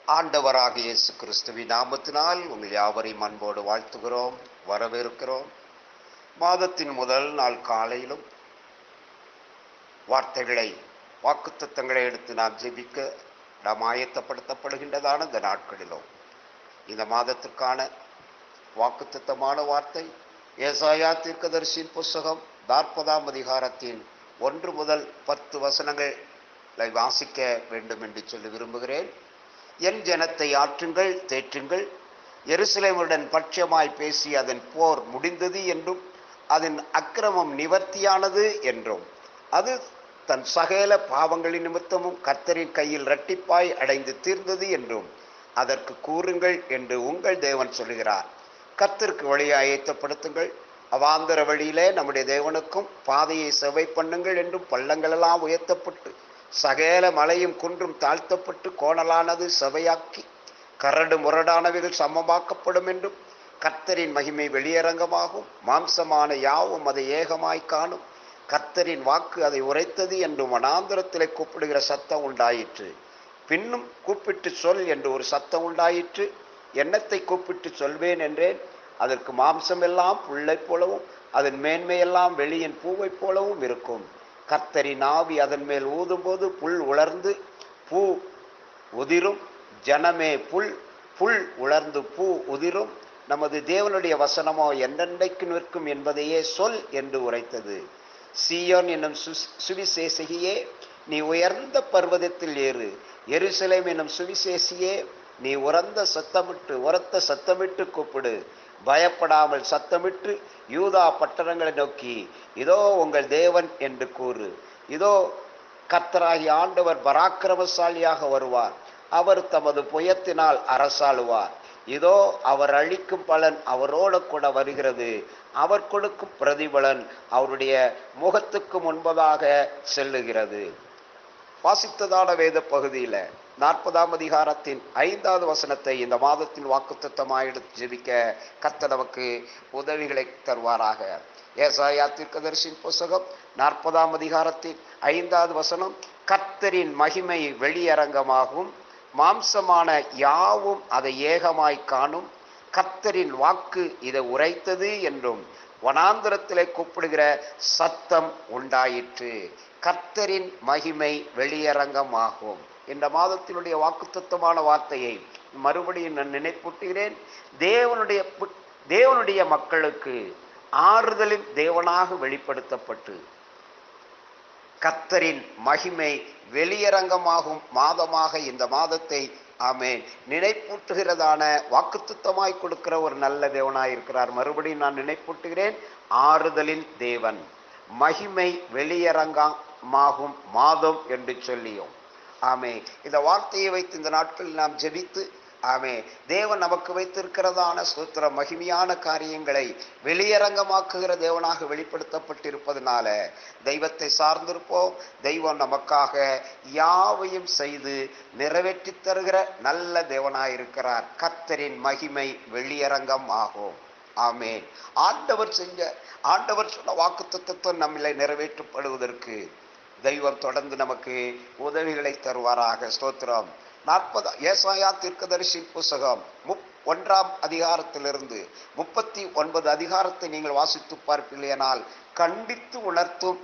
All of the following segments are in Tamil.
ஆண்டவராகிய இயேசு கிறிஸ்துவின் நாமத்தினால் உங்கள் யாவரையும் அன்போடு வாழ்த்துகிறோம், வரவேற்கிறோம். மாதத்தின் முதல் நாள் காலையிலும் வாக்குத்தத்தங்களை எடுத்து நாம் ஜெபிக்க நாம் ஆயத்தப்படுத்தப்படுகின்றதான இந்த நாட்களிலும் இந்த மாதத்திற்கான வாக்குத்தத்தமான வார்த்தை ஏசாயா தீர்க்கதரிசியின் புஸ்தகம் 40ஆம் அதிகாரத்தின் 1 முதல் 10 வசனங்களை வாசிக்க வேண்டும் என்று சொல்லி விரும்புகிறேன். என் ஜனத்தை ஆற்றுங்கள், தேற்றுங்கள். எருசலேமுடன் பட்சமாய் பேசி அதன் போர் முடிந்தது என்றும் அதன் அக்கிரமம் நிவர்த்தியானது என்றும் அது தன் சகல பாவங்களின் நிமித்தமும் கர்த்தரின் கையில் இரட்டிப்பாய் அடைந்து தீர்ந்தது என்றும் அதற்கு கூறுங்கள் என்று உங்கள் தேவன் சொல்கிறார். கர்த்தருக்கு வழியை ஆயத்தப்படுத்துங்கள், அவாந்தர வழியிலே நம்முடைய தேவனுக்கும் பாதையை செவ்வை பண்ணுங்கள் என்றும் பள்ளங்களெல்லாம் உயர்த்தப்பட்டு சகல மலையும் குன்றும் தாழ்த்தப்பட்டு கோணலானது செவையாக்கி கரடு முரடானவைகள் சமமாக்கப்படும் என்றும் கர்த்தரின் மகிமை வெளியரங்கமாகும், மாம்சமான யாவும் அதை ஏகமாய் காணும், கர்த்தரின் வாக்கு அதை உரைத்தது என்றும் வனாந்திரத்திலே கூப்பிடுகிற சத்தம் உண்டாயிற்று. பின்னும் கூப்பிட்டு சொல் என்று ஒரு சத்தம் உண்டாயிற்று. எண்ணத்தை கூப்பிட்டு சொல்வேன் என்றேன். அதற்கு மாம்சம் எல்லாம் புல்லை போலவும் அதன் மேன்மையெல்லாம் வெளியின் பூவை போலவும் இருக்கும். கர்த்தரின் ஆவி அதன் மேல் ஊதும்போது புல் உலர்ந்து பூ உதிரும். ஜனமே புல் உலர்ந்து பூ உதிரும். நமது தேவனுடைய வசனமோ என்றென்றைக்கு நிற்கும் என்பதையே சொல் என்று உரைத்தது. சீயோன் என்னும் சுவிசேஷகியே, நீ உயர்ந்த பர்வதத்தில் ஏறு. எருசலேம் என்னும் சுவிசேஷியே, நீ உரத்த சத்தமிட்டு கூப்பிடு. பயப்படாமல் சத்தமிட்டு யூதா பட்டணங்களை நோக்கி, இதோ உங்கள் தேவன் என்று கூறு. இதோ கர்த்தராகிய ஆண்டவர் பராக்கிரமசாலியாக வருவார். அவர் தமது புயத்தினால் அரசாளுவார். இதோ அவர் அளிக்கும் பலன் அவரோடு கூட வருகிறது. அவர் கொடுக்கும் பிரதிபலன் அவருடைய முகத்துக்கு முன்பதாக செல்லுகிறது. வாசித்ததான வேத பகுதியில 40ஆம் அதிகாரத்தின் 5வது வசனத்தை இந்த மாதத்தின் வாக்குத்தத்தமாய் எடுத்து ஜெபிக்க கர்த்தர் நமக்கு உதவிகளை தருவாராக. ஏசாயா தீர்க்கதரிசியின் புஸ்தகம் 40ஆம் அதிகாரத்தின் 5வது வசனம், கர்த்தரின் மகிமை வெளியரங்கமாகும், மாம்சமான யாவும் அதை ஏகமாய் காணும், கர்த்தரின் வாக்கு இதை உரைத்தது என்றும் வனாந்திரத்திலே கூப்பிடுகிற சத்தம் உண்டாயிற்று. கர்த்தரின் மகிமை வெளியரங்கமாகும். இந்த மாதத்தினுடைய வாக்குத்தத்தமான வார்த்தையை மறுபடியும் நான் நினைப்பூட்டுகிறேன். தேவனுடைய மக்களுக்கு ஆறுதலின் தேவனாக வெளிப்படுத்தப்பட்டு கர்த்தரின் மகிமை வெளியரங்கமாகும் மாதமாக இந்த மாதத்தை நினைப்பூட்டுகிறதான வாக்குத்தத்தமாய் கொடுக்கிற ஒரு நல்ல தேவனாய் இருக்கிறார். மறுபடியும் நான் நினைப்பூட்டுகிறேன், ஆறுதலின் தேவன், மகிமை வெளியரங்கமாகும் மாதம் என்று சொல்லியும் இந்த வார்த்தையை வைத்து இந்த நாட்களில் நாம் ஜெபித்து தேவன் நமக்கு வைத்திருக்கிறதான ஸ்தோத்திர மகிமையான காரியங்களை வெளியரங்கமாக்குகிற தேவனாக வெளிப்படுத்தப்பட்டிருப்பதனால தெய்வத்தை சார்ந்திருப்போம். தெய்வம் நமக்காக யாவையும் செய்து நிறைவேற்றி தருகிற நல்ல தேவனாயிருக்கிறார். கர்த்தரின் மகிமை வெளியரங்கம் ஆகும். ஆமென். ஆண்டவர் சொன்ன வாக்குத்தத்தம் நம்மளை நிறைவேற்றப்படுவதற்கு தெய்வம் தொடர்ந்து நமக்கு உதவிகளை தருவாராக. ஸ்தோத்திரம். ஏசாயா தீர்க்கதரிசியின் புஸ்தகம் 1ஆம் அதிகாரத்திலிருந்து 39 அதிகாரத்தை நீங்கள் வாசித்து பார்ப்பீர்களானால் கண்டித்து உணர்த்தும்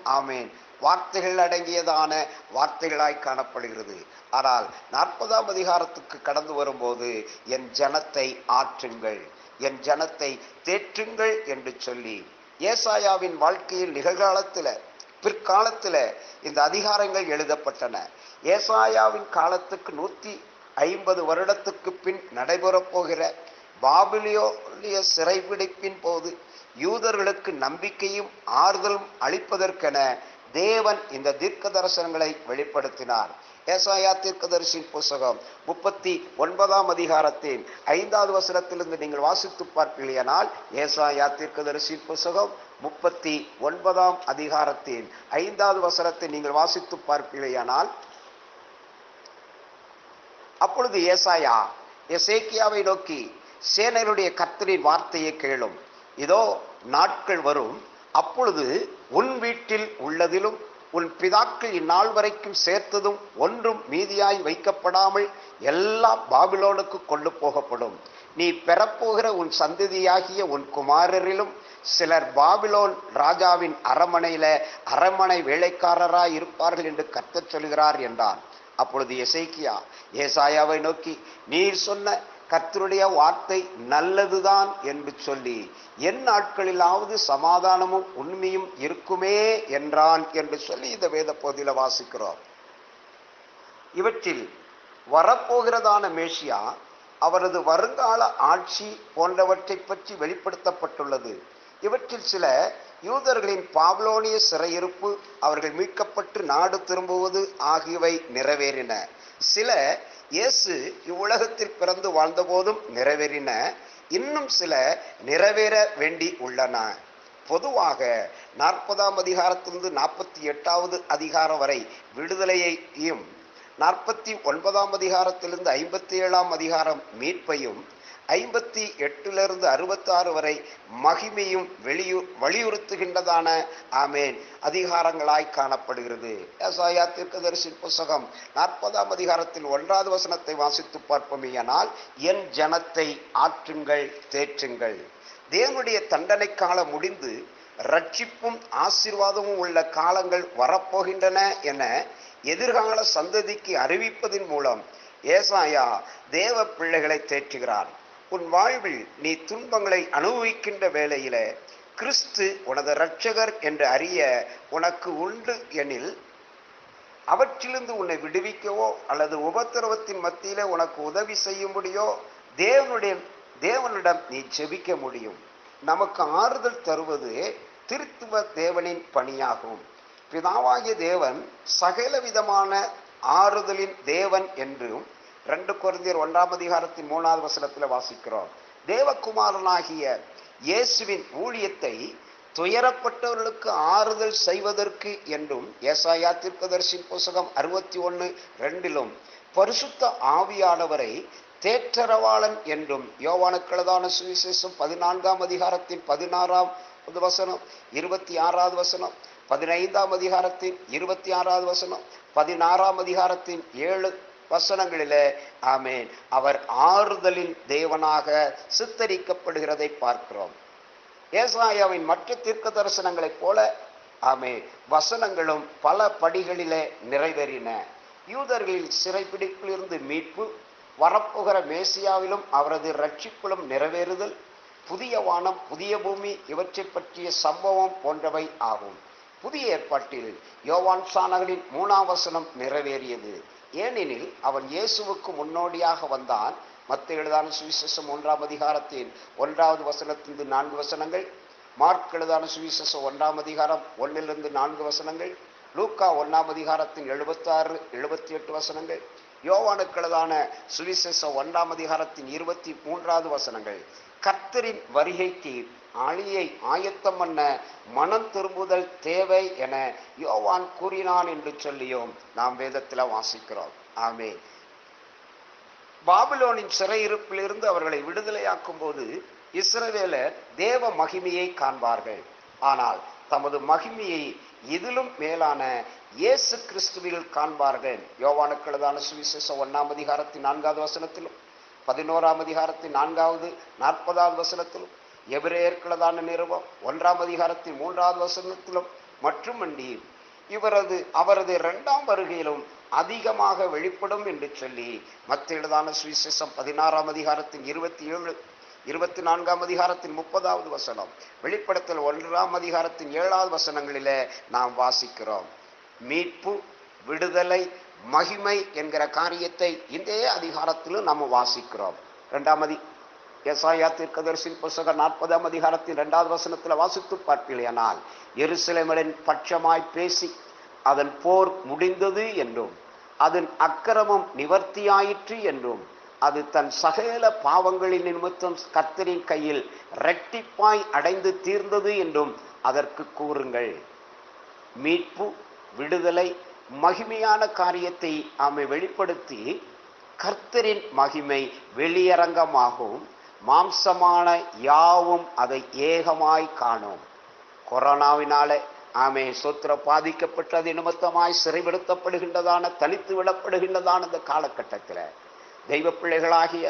வார்த்தைகள் அடங்கியதான வார்த்தைகளாய் காணப்படுகிறது. ஆனால் 40ஆம் அதிகாரத்துக்கு கடந்து வரும்போது என் ஜனத்தை ஆற்றுங்கள், என் ஜனத்தை தேற்றுங்கள் என்று சொல்லி ஏசாயாவின் வாழ்க்கையில் நிகழ்காலத்தில் பிற்காலத்தில் இந்த அதிகாரங்கள் எழுதப்பட்டன. ஏசாயாவின் காலத்துக்கு 150 வருடத்துக்கு பின் நடைபெறப் போகிற பாபிலோனிய சிறைபிடிப்பின் போது யூதர்களுக்கு நம்பிக்கையும் ஆறுதலும் அளிப்பதற்கென தேவன் இந்த தீர்க்க தரிசனங்களை வெளிப்படுத்தினார். ஏசாயா தீர்க்கதரிசியின் புஸ்தகம் 39ஆம் அதிகாரத்தின் 5வது வசனத்திலிருந்து நீங்கள் வாசித்து பார்ப்பீர்களானால் ஏசாயா தீர்க்கதரிசியின் புஸ்தகம் 39ஆம் அதிகாரத்தின் 5வது வசனத்தை நீங்கள் வாசித்து பார்ப்பீர்களானால், அப்பொழுது ஏசாயா எசேக்கியாவை நோக்கி, சேனைகளுடைய கர்த்தரின் வார்த்தையை கேளும். இதோ நாட்கள் வரும், அப்பொழுது உன் வீட்டில் உள்ளதிலும் உன் பிதாக்கள் இந்நாள் வரைக்கும் சேர்த்ததும் ஒன்றும் மீதியாய் வைக்கப்படாமல் எல்லாம் பாபிலோனுக்கு கொண்டு போகப்படும். நீ பெறப்போகிற உன் சந்ததியாகிய உன் குமாரரிலும் சிலர் பாபிலோன் ராஜாவின் அரமனை வேலைக்காரராய் இருப்பார்கள் என்று கர்த்தர் சொல்கிறார் என்றான். அப்பொழுது எசேக்கியா ஏசாயாவை நோக்கி, நீர் சொன்ன கர்த்தருடைய வார்த்தை நல்லதுதான் என்று சொல்லி, என் நாட்களிலாவது சமாதானமும் உண்மையும் இருக்குமே என்றான் என்று சொல்லி இந்த வேத பகுதியில வாசிக்கிறோம். இவற்றில் வரப்போகிறதான மேசியா அவரது வருங்கால ஆட்சி போன்றவற்றை பற்றி வெளிப்படுத்தப்பட்டுள்ளது. இவற்றில் சில யூதர்களின் பாபிலோனிய சிறையிருப்பு, அவர்கள் மீட்கப்பட்டு நாடு திரும்புவது ஆகியவை நிறைவேறின. சில இயேசு இவ்வுலகத்தில் பிறந்து வாழ்ந்தபோதும் நிறைவேறின. இன்னும் சில நிறைவேற வேண்டி உள்ளன. பொதுவாக 40ஆம் அதிகாரத்திலிருந்து 48வது அதிகாரம் வரை விடுதலையையும், 49ஆம் அதிகாரத்திலிருந்து 57ஆம் அதிகாரம் மீட்பையும், 58லிருந்து 66 வரை மகிமையும் வலியுறுத்துகின்றதான ஆமேன் அதிகாரங்களாய் காணப்படுகிறது. ஏசாயா தீர்க்கதரிசியின் புத்தகம் 40ஆம் அதிகாரத்தில் 1வது வசனத்தை வாசித்து பார்ப்போமேயானால், என் ஜனத்தை ஆற்றுங்கள் தேற்றுங்கள். தேவனுடைய தண்டனை காலம் முடிந்து ரட்சிப்பும் ஆசீர்வாதமும் உள்ள காலங்கள் வரப்போகின்றன என எதிர்கால சந்ததிக்கு அறிவிப்பதன் மூலம் ஏசாயா தேவ பிள்ளைகளை தேற்றுகிறான். உன் வாழ்வில் நீ துன்பங்களை அனுபவிக்கின்ற வேளையில கிறிஸ்து உனது இரட்சகர் என்று அறிய உனக்கு உண்டு எனில், அவற்றிலிருந்து உன்னை விடுவிக்கவோ அல்லது உபத்திரவத்தின் மத்தியில உனக்கு உதவி செய்யும்படியோ தேவனிடம் நீ ஜெபிக்க முடியும். நமக்கு ஆறுதல் தருவது திருத்துவ தேவனின் பணியாகும். பிதாவாகிய தேவன் சகல விதமான ஆறுதலின் தேவன் என்றும் 2 கொரிந்தியர் 1ஆம் அதிகாரத்தின் 3வது வசனத்தில் வாசிக்கிறோம். தேவகுமாரனாகிய இயேசுவின் ஊழியத்தை துயரப்பட்டவர்களுக்கு ஆறுதல் செய்வதற்கு என்றும் ஏசாயா தீர்க்கதரிசியின் புத்தகம் 61:2 பரிசுத்த ஆவியானவரை தேற்றரவாளன் என்றும் யோவானுக்கு எழுதின சுவிசேஷம் 14ஆம் அதிகாரத்தின் 16வது வசனம், 26வது வசனம், 15ஆம் அதிகாரத்தின் 26வது வசனம், 16ஆம் அதிகாரத்தின் 7 வசனங்களிலே ஆமேன் அவர் ஆறுதலின் தேவனாக சித்தரிக்கப்படுகிறதை பார்க்கிறோம். ஏசாயாவின் மற்ற தீர்க்க தரிசனங்களைப் போல ஆமேன் வசனங்களும் பல படிகளிலே நிறைவேறின. யூதர்களின் சிறைப்பிடிப்பிலிருந்து மீட்பு, வரப்போகிற மேசியாவிலும் அவரது ரட்சிப்பிலும் நிறைவேறுதல், புதிய வானம் புதிய பூமி இவற்றை பற்றிய சம்பவம் போன்றவை ஆகும். புதிய ஏற்பாட்டில் யோவான் சானகரின் 3ஆம் வசனம் நிறைவேறியது. ஏனெனில் அவன் இயேசுவுக்கு முன்னோடியாக வந்தான். மத்தேயு எழுதின சுவிசேஷம் 1ஆம் அதிகாரத்தின் 1வது வசனத்திலிருந்து 4 வசனங்கள், மார்க் எழுதின சுவிசேஷம் 1ஆம் அதிகாரம் 1லிருந்து 4 வசனங்கள், லூக்கா 1ஆம் அதிகாரத்தின் 76-78 வசனங்கள், யோவானுக்கு எழுதின சுவிசேஷம் 1ஆம் அதிகாரத்தின் 23வது வசனங்கள். கர்த்தரின் வருகைக்கு ஆளியை ஆயத்தம் பண்ண மனம் திரும்புதல் தேவை என யோவான் கூறினான் என்று சொல்லியும் நாம் வேதத்தில் வாசிக்கிறோம். ஆமே. பாபிலோனின் சிறையிருப்பிலிருந்து அவர்களை விடுதலையாக்கும் போது இஸ்ரவேலர் தேவ மகிமையை காண்பார்கள். ஆனால் தமது மகிமையை இதிலும் மேலான இயேசு கிறிஸ்துவில் காண்பார்கள். யோவானுக்கு எழுதின சுவிசேஷம் 1ஆம் அதிகாரத்தின் 4வது வசனத்திலும், 11ஆம் அதிகாரத்தின் 4வது 40வது வசனத்திலும், எபிரேயருக்கு எழுதின நிருபம் 1ஆம் அதிகாரத்தின் 3வது வசனத்திலும் மட்டுமன்றி அவரது 2ஆம் வருகையிலும் அதிகமாக வெளிப்படும் என்று சொல்லி மத்தேயு எழுதின சுவிசேஷம் 16ஆம் அதிகாரத்தின் 27, 24ஆம் அதிகாரத்தின் 30வது வசனம், வெளிப்படுத்தல் 1ஆம் அதிகாரத்தின் 7வது வசனங்களிலே நாம் வாசிக்கிறோம். மீட்பு, விடுதலை, மகிமை என்கிற காரியத்தை இந்த அதிகாரத்திலும் நாம் வாசிக்கிறோம். 2ஆம் ஏசாயா தீர்க்கதரிசியின் புத்தகம் 40ஆம் அதிகாரத்தின் 2வது வசனத்தில் வாசித்து பார்ப்பீர்களானால், எருசலேமின் பட்சமாய் பேசி அதன் போர் முடிந்தது என்றும் அதன் அக்கிரமம் நிவர்த்தியாயிற்று என்றும் அது தன் சகல பாவங்களின் நிமித்தம் கர்த்தரின் கையில் இரட்டிப்பாய் அடைந்து தீர்ந்தது என்றும் அதற்கு கூறுங்கள். மீட்பு, விடுதலை, மகிமையான காரியத்தை ஆமை வெளிப்படுத்தி கர்த்தரின் மகிமை வெளியரங்கமாகவும் மாம்சமான யாவும் அதை ஏகமாய் காணும். கொரோனாவினால சொத்திர பாதிக்கப்பட்டது நிமித்தமாய் சிறைப்படுத்தப்படுகின்றதான, தனித்து விடப்படுகின்றதான இந்த காலகட்டத்தில் தெய்வ பிள்ளைகளாகிய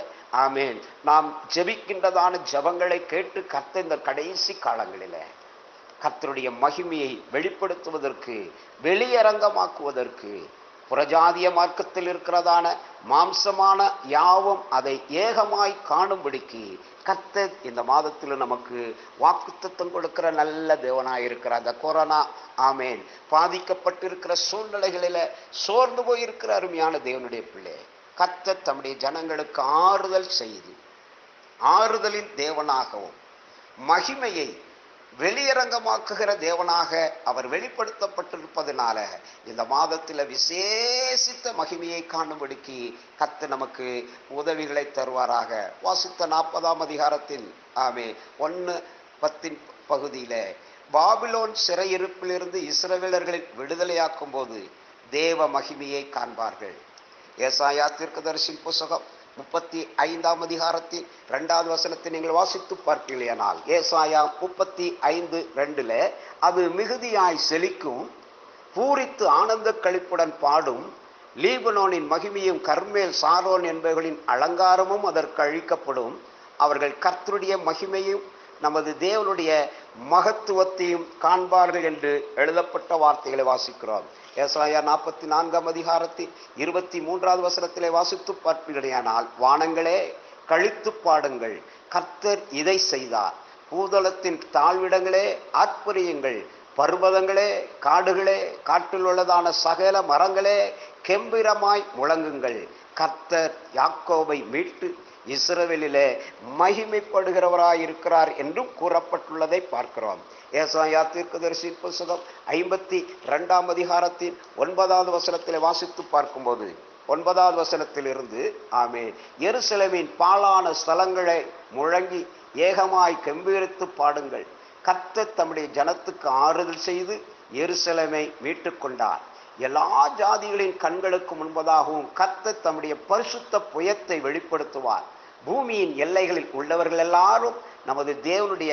நாம் ஜெபிக்கின்றதான ஜபங்களை கேட்டு கர்த்தர் இந்த கடைசி காலங்களில் கர்த்தருடைய மகிமையை வெளிப்படுத்துவதற்கு, வெளியரங்கமாக்குவதற்கு, புறஜாதிய மார்க்கத்தில் இருக்கிறதான மாம்சமான யாவும் அதை ஏகமாய் காணும்படிக்கு கர்த்தர் இந்த மாதத்தில் நமக்கு வாக்குத்தத்தம் கொடுக்கிற நல்ல தேவனாய் இருக்கிறார். அந்த கொரோனா பாதிக்கப்பட்டிருக்கிற சூழ்நிலைகளில சோர்ந்து போயிருக்கிற அருமையான தேவனுடைய பிள்ளை கர்த்தர் தம்முடைய ஜனங்களுக்கு ஆறுதல் செய்து, ஆறுதலின் தேவனாகவும் மகிமையை வெளியரங்கமாக்குகிற தேவனாக அவர் வெளிப்படுத்தப்பட்டிருப்பதனால இந்த மாதத்தில் விசேஷித்த மகிமையை காணும்படிக்கு கர்த்தர் நமக்கு உதவிகளை தருவாராக. வாசித்த 40ஆம் அதிகாரத்தில் 1:10 பகுதியில பாபிலோன் சிறையிருப்பிலிருந்து இஸ்ரவேலர்களை விடுதலையாக்கும் போது தேவ மகிமையை காண்பார்கள். ஏசாயா தீர்க்கதரிசியின் புத்தகம் 35ஆம் அதிகாரத்தில் 2வது வசனத்தை நீங்கள் வாசித்து பார்க்கிறீர்களானால், ஏசாயா 35:2 அது மிகுதியாய் செழிக்கும், பூரித்து ஆனந்த களிப்புடன் பாடும், லீபனோனின் மகிமையும் கர்மேல் சாரோன் என்பவர்களின் அலங்காரமும் அதற்கு அழிக்கப்படும், அவர்கள் கர்த்தருடைய மகிமையும் நமது தேவனுடைய மகத்துவத்தையும் காண்பார்கள் என்று எழுதப்பட்ட வார்த்தைகளை வாசிக்கிறோம். ஏசாயா 44ஆம் அதிகாரத்தில் 23வது வசனத்திலே வாசித்து பார்ப்பீர்களானால், வானங்களே கழித்து பாடுங்கள், கர்த்தர் இதை செய்தார், பூதளத்தின் தாழ்விடங்களே ஆர்ப்பரியுங்கள், பர்வதங்களே காடுகளே காட்டில் உள்ளதான சகல மரங்களே கெம்பீரமாய் முழங்குங்கள், கர்த்தர் யாக்கோபை மீட்டு இஸ்ரவேலிலே மகிமைப்படுகிறவராயிருக்கிறார் என்றும் கூறப்பட்டுள்ளதை பார்க்கிறோம். ஏசாயா தீர்க்கதரிசி புத்தகம் 52ஆம் அதிகாரத்தின் 9வது வசனத்தில் வாசித்து பார்க்கும்போது 9வது வசனத்திலிருந்து எருசலேமின் பாழான ஸ்தலங்களை முழங்கி ஏகமாய் கெம்பீரித்து பாடுங்கள், கர்த்தர் தம்முடைய ஜனத்துக்கு ஆறுதல் செய்து எருசலேமை மீட்டுக் கொண்டார், எல்லா ஜாதிகளின் கண்களுக்கு முன்பதாகவும் கர்த்தர் தம்முடைய பரிசுத்த புயத்தை வெளிப்படுத்துவார், பூமியின் எல்லைகளில் உள்ளவர்கள் எல்லாரும் நமது தேவனுடைய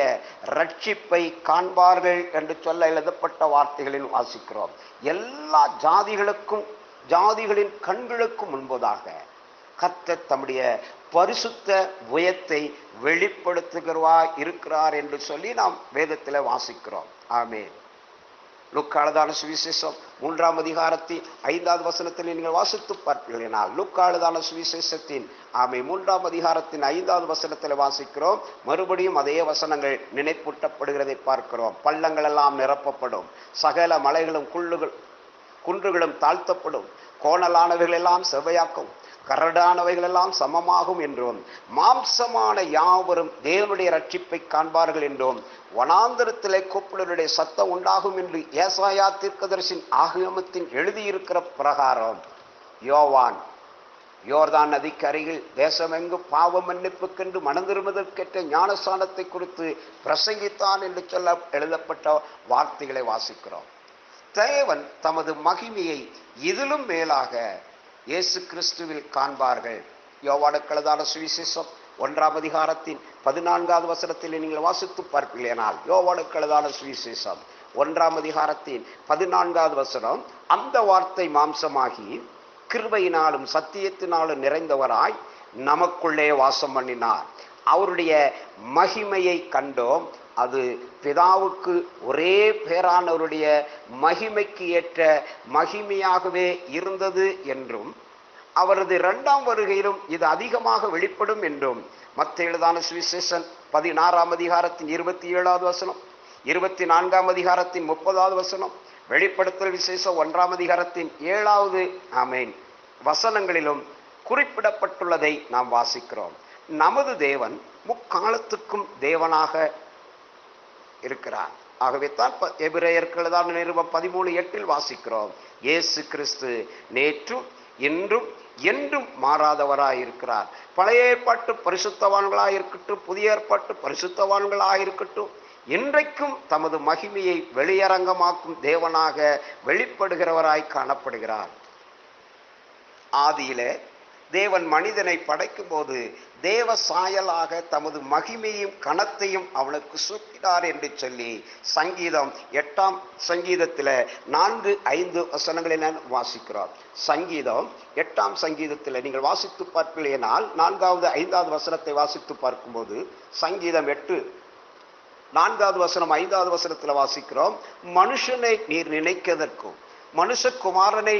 ரட்சிப்பை காண்பார்கள் என்று சொல்ல எழுதப்பட்ட வார்த்தைகளில் வாசிக்கிறோம். எல்லா ஜாதிகளுக்கும் ஜாதிகளின் கண்களுக்கும் முன்பதாக கர்த்தர் தம்முடைய பரிசுத்த புயத்தை வெளிப்படுத்துகிறவராய் இருக்கிறார் என்று சொல்லி நாம் வேதத்தில் வாசிக்கிறோம். லூக்காளுதான சுவிசேஷம் 3ஆம் அதிகாரத்தின் 5வது வசனத்தில் நீங்கள் வாசித்து பார்ப்பீர்களானால், லூக்காளுதான சுவிசேஷத்தின் 3ஆம் அதிகாரத்தின் 5வது வசனத்தில் வாசிக்கிறோம். மறுபடியும் அதே வசனங்கள் நினைப்பூட்டப்படுகிறதை பார்க்கிறோம். பள்ளங்கள் எல்லாம் நிரப்பப்படும், சகல மலைகளும் குன்றுகளும் தாழ்த்தப்படும், கோணலானவைகள் எல்லாம் செவ்வையாக்கும், கரடானவைகள் எல்லாம் சமமாகும் என்றும், மாம்சமான யாவரும் தேவனுடைய ரட்சிப்பை காண்பார்கள் என்றும், வனாந்தரத்திலே கூப்பிடுடைய சத்தம் உண்டாகும் என்று ஏசாயா தீர்க்கதரிசியின் ஆகமத்தில் எழுதியிருக்கிற பிரகாரம் யோவான் யோர்தான் நதிக்கு அருகில் தேசமெங்கு பாவ மன்னிப்புக்கென்று மனந்திரும்பதற்கேற்ற ஞானஸ்தானத்தை குறித்து பிரசங்கித்தான் என்று சொல்ல எழுதப்பட்ட வார்த்தைகளை வாசிக்கிறோம். தேவன் தமது மகிமையை இதிலும் மேலாக இயேசு கிறிஸ்துவில் காண்பார்கள். யோவானுக்கு எழுதின சுவிசேஷம் 1ஆம் அதிகாரத்தின் 14வது வசனத்தில் நீங்கள் வாசித்து பார்ப்பீர்களானால், யோவானுக்கு எழுதின சுவிசேஷம் 1ஆம் அதிகாரத்தின் 14வது வசனம், அந்த வார்த்தை மாம்சமாகி கிருபையினாலும் சத்தியத்தினாலும் நிறைந்தவராய் நமக்குள்ளே வாசம் பண்ணினார், அவருடைய மகிமையை கண்டோம், அது பிதாவுக்கு ஒரே பேரானவருடைய மகிமைக்கு ஏற்ற மகிமையாகவே இருந்தது என்றும், அவரது 2ஆம் வருகையிலும் இது அதிகமாக வெளிப்படும் என்றும் மத்தேயு எழுதின சுவிசேஷம் 16ஆம் அதிகாரத்தின் 27வது வசனம், 24ஆம் அதிகாரத்தின் 30வது வசனம், வெளிப்படுத்தல் விசேஷம் 1ஆம் அதிகாரத்தின் 7வது வசனங்களிலும் குறிப்பிடப்பட்டுள்ளதை நாம் வாசிக்கிறோம். நமது தேவன் முக்காலத்துக்கும் தேவனாக இருக்கிறார். ஆகவே தான் எபிரேயருக்கு எழுதின நிருபம் 13:8 வாசிக்கிறோம், இயேசு கிறிஸ்து நேற்றும் இன்றும் என்றும் மாறாதவராய் இருக்கிறார். பழைய ஏற்பாட்டு பரிசுத்தவான்களாக இருக்கட்டும், புதிய ஏற்பாட்டு பரிசுத்தவான்களாக இருக்கட்டும், இன்றைக்கும் தமது மகிமையை வெளியரங்கமாக்கும் தேவனாக வெளிப்படுகிறவராய் காணப்படுகிறார். ஆதியிலே தேவன் மனிதனை படைக்கும் போது தேவ சாயலாக தமது மகிமையும் கனத்தையும் அவனுக்கு சூட்டினார் என்று சொல்லி சங்கீதம் 8ஆம் சங்கீதத்தில் 4-5 வசனங்களில் வாசிக்கிறோம். சங்கீதம் 8ஆம் சங்கீதத்தில் நீங்கள் வாசித்து பார்ப்பீர்களானால் 4வது 5வது வசனத்தை வாசித்து பார்க்கும்போது சங்கீதம் 8 4வது வசனம் 5வது வசனத்தில் வாசிக்கிறோம். மனுஷனை நீர் நினைக்கிறதற்கும் மனுஷகுமாரனை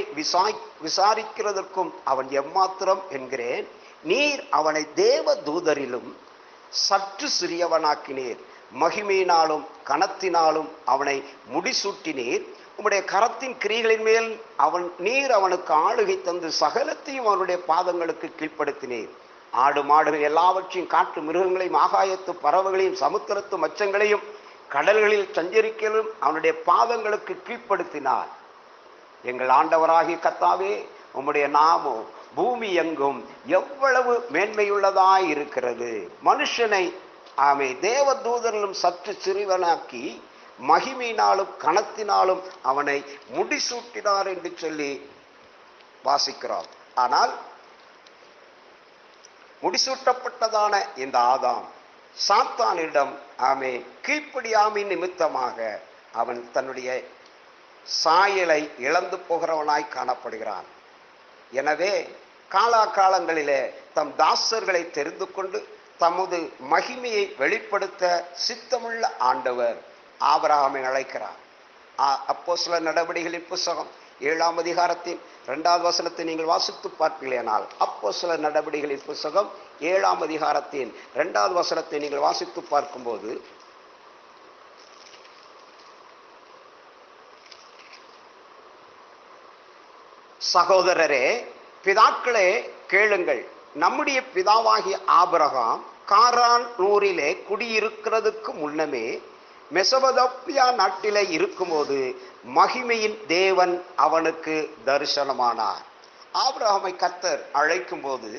விசாரிக்கிறதற்கும் அவன் எம்மாத்திரம் என்கிறேன். நீர் அவனை தேவ தூதரிலும் சற்று சிறியவனாக்கினீர். மகிமையினாலும் கனத்தினாலும் அவனை முடிசூட்டினீர். உம்முடைய கரத்தின் கிரிகளின் மேல் நீர் அவனுக்கு ஆளுகை தந்து சகலத்தையும் அவனுடைய பாதங்களுக்கு கீழ்ப்படுத்தினீர். ஆடு மாடுகள் எல்லாவற்றையும் காட்டு மிருகங்களையும் ஆகாயத்து பறவைகளையும் சமுத்திரத்து மச்சங்களையும் கடல்களில் சஞ்சரிக்கலும் அவனுடைய பாதங்களுக்கு கீழ்ப்படுத்தினார். எங்கள் ஆண்டவராகிய கர்த்தாவே, உம்முடைய நாமம் பூமி எங்கும் எவ்வளவு மேன்மையுள்ளதாய் இருக்கிறது. மனுஷனை தேவ தூதரிலும் சற்று சிறியவனாக்கி மகிமையினாலும் கனத்தினாலும் அவனை முடிசூட்டினார் என்று சொல்லி வாசிக்கிறோம். ஆனால் முடிசூட்டப்பட்டதான இந்த ஆதாம் சாத்தானிடம் கீழ்ப்படியாமை நிமித்தமாக அவன் தன்னுடைய சாயலை இழந்து போகிறவனாய் காணப்படுகிறான். எனவே காலாகாலங்களிலே தம் தாசர்களை தெரிந்து கொண்டு தமது மகிமையை வெளிப்படுத்த சித்தமுள்ள ஆண்டவர் ஆபிரகாமை அழைக்கிறார். அப்போஸ்தலர் நடவடிக்கைகளின் புத்தகம் 7ஆம் அதிகாரத்தின் 2வது வசனத்தை நீங்கள் வாசித்து பார்ப்பீர்களானால் அப்போஸ்தலர் நடவடிக்கைகளின் புத்தகம் 7ஆம் அதிகாரத்தின் 2வது வசனத்தை நீங்கள் வாசித்து பார்க்கும்போது சகோதரரே, பிதாக்களே கேளுங்கள். நம்முடைய பிதாவாகிய ஆபிரகாம் காரான் ஊரிலே குடியிருக்கிறதுக்கு முன்னமே மெசொப்பொத்தாமியா நாட்டிலே இருக்கும்போது மகிமையின் தேவன் அவனுக்கு தரிசனமானார். ஆபிரகாமை கர்த்தர் அழைக்கும் போது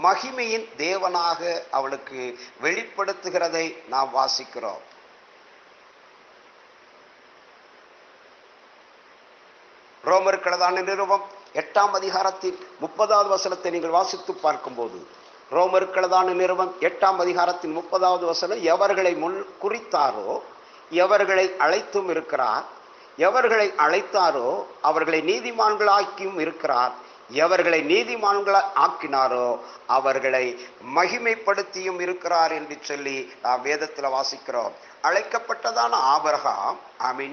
மகிமையின் தேவனாக அவனுக்கு வெளிப்படுத்துகிறதை நாம் வாசிக்கிறோம். ரோமர்களதான நிருபம் 8ஆம் அதிகாரத்தில் 30வது வசனத்தை நீங்கள் வாசித்து பார்க்கும்போது ரோமர்களதான நிருபம் 8ஆம் அதிகாரத்தின் 30வது வசனம், எவர்களை முன் குறித்தாரோ எவர்களை அழைத்தும் இருக்கிறார், எவர்களை அழைத்தாரோ அவர்களை நீதிமான்களாக்கியும் இருக்கிறார், எவர்களை நீதிமான்களாய் ஆக்கினாரோ அவர்களை மகிமைப்படுத்தியும் இருக்கிறார் என்று சொல்லி நாம் வேதத்தில் வாசிக்கிறோம். அழைக்கப்பட்டதான ஆபிரகாம்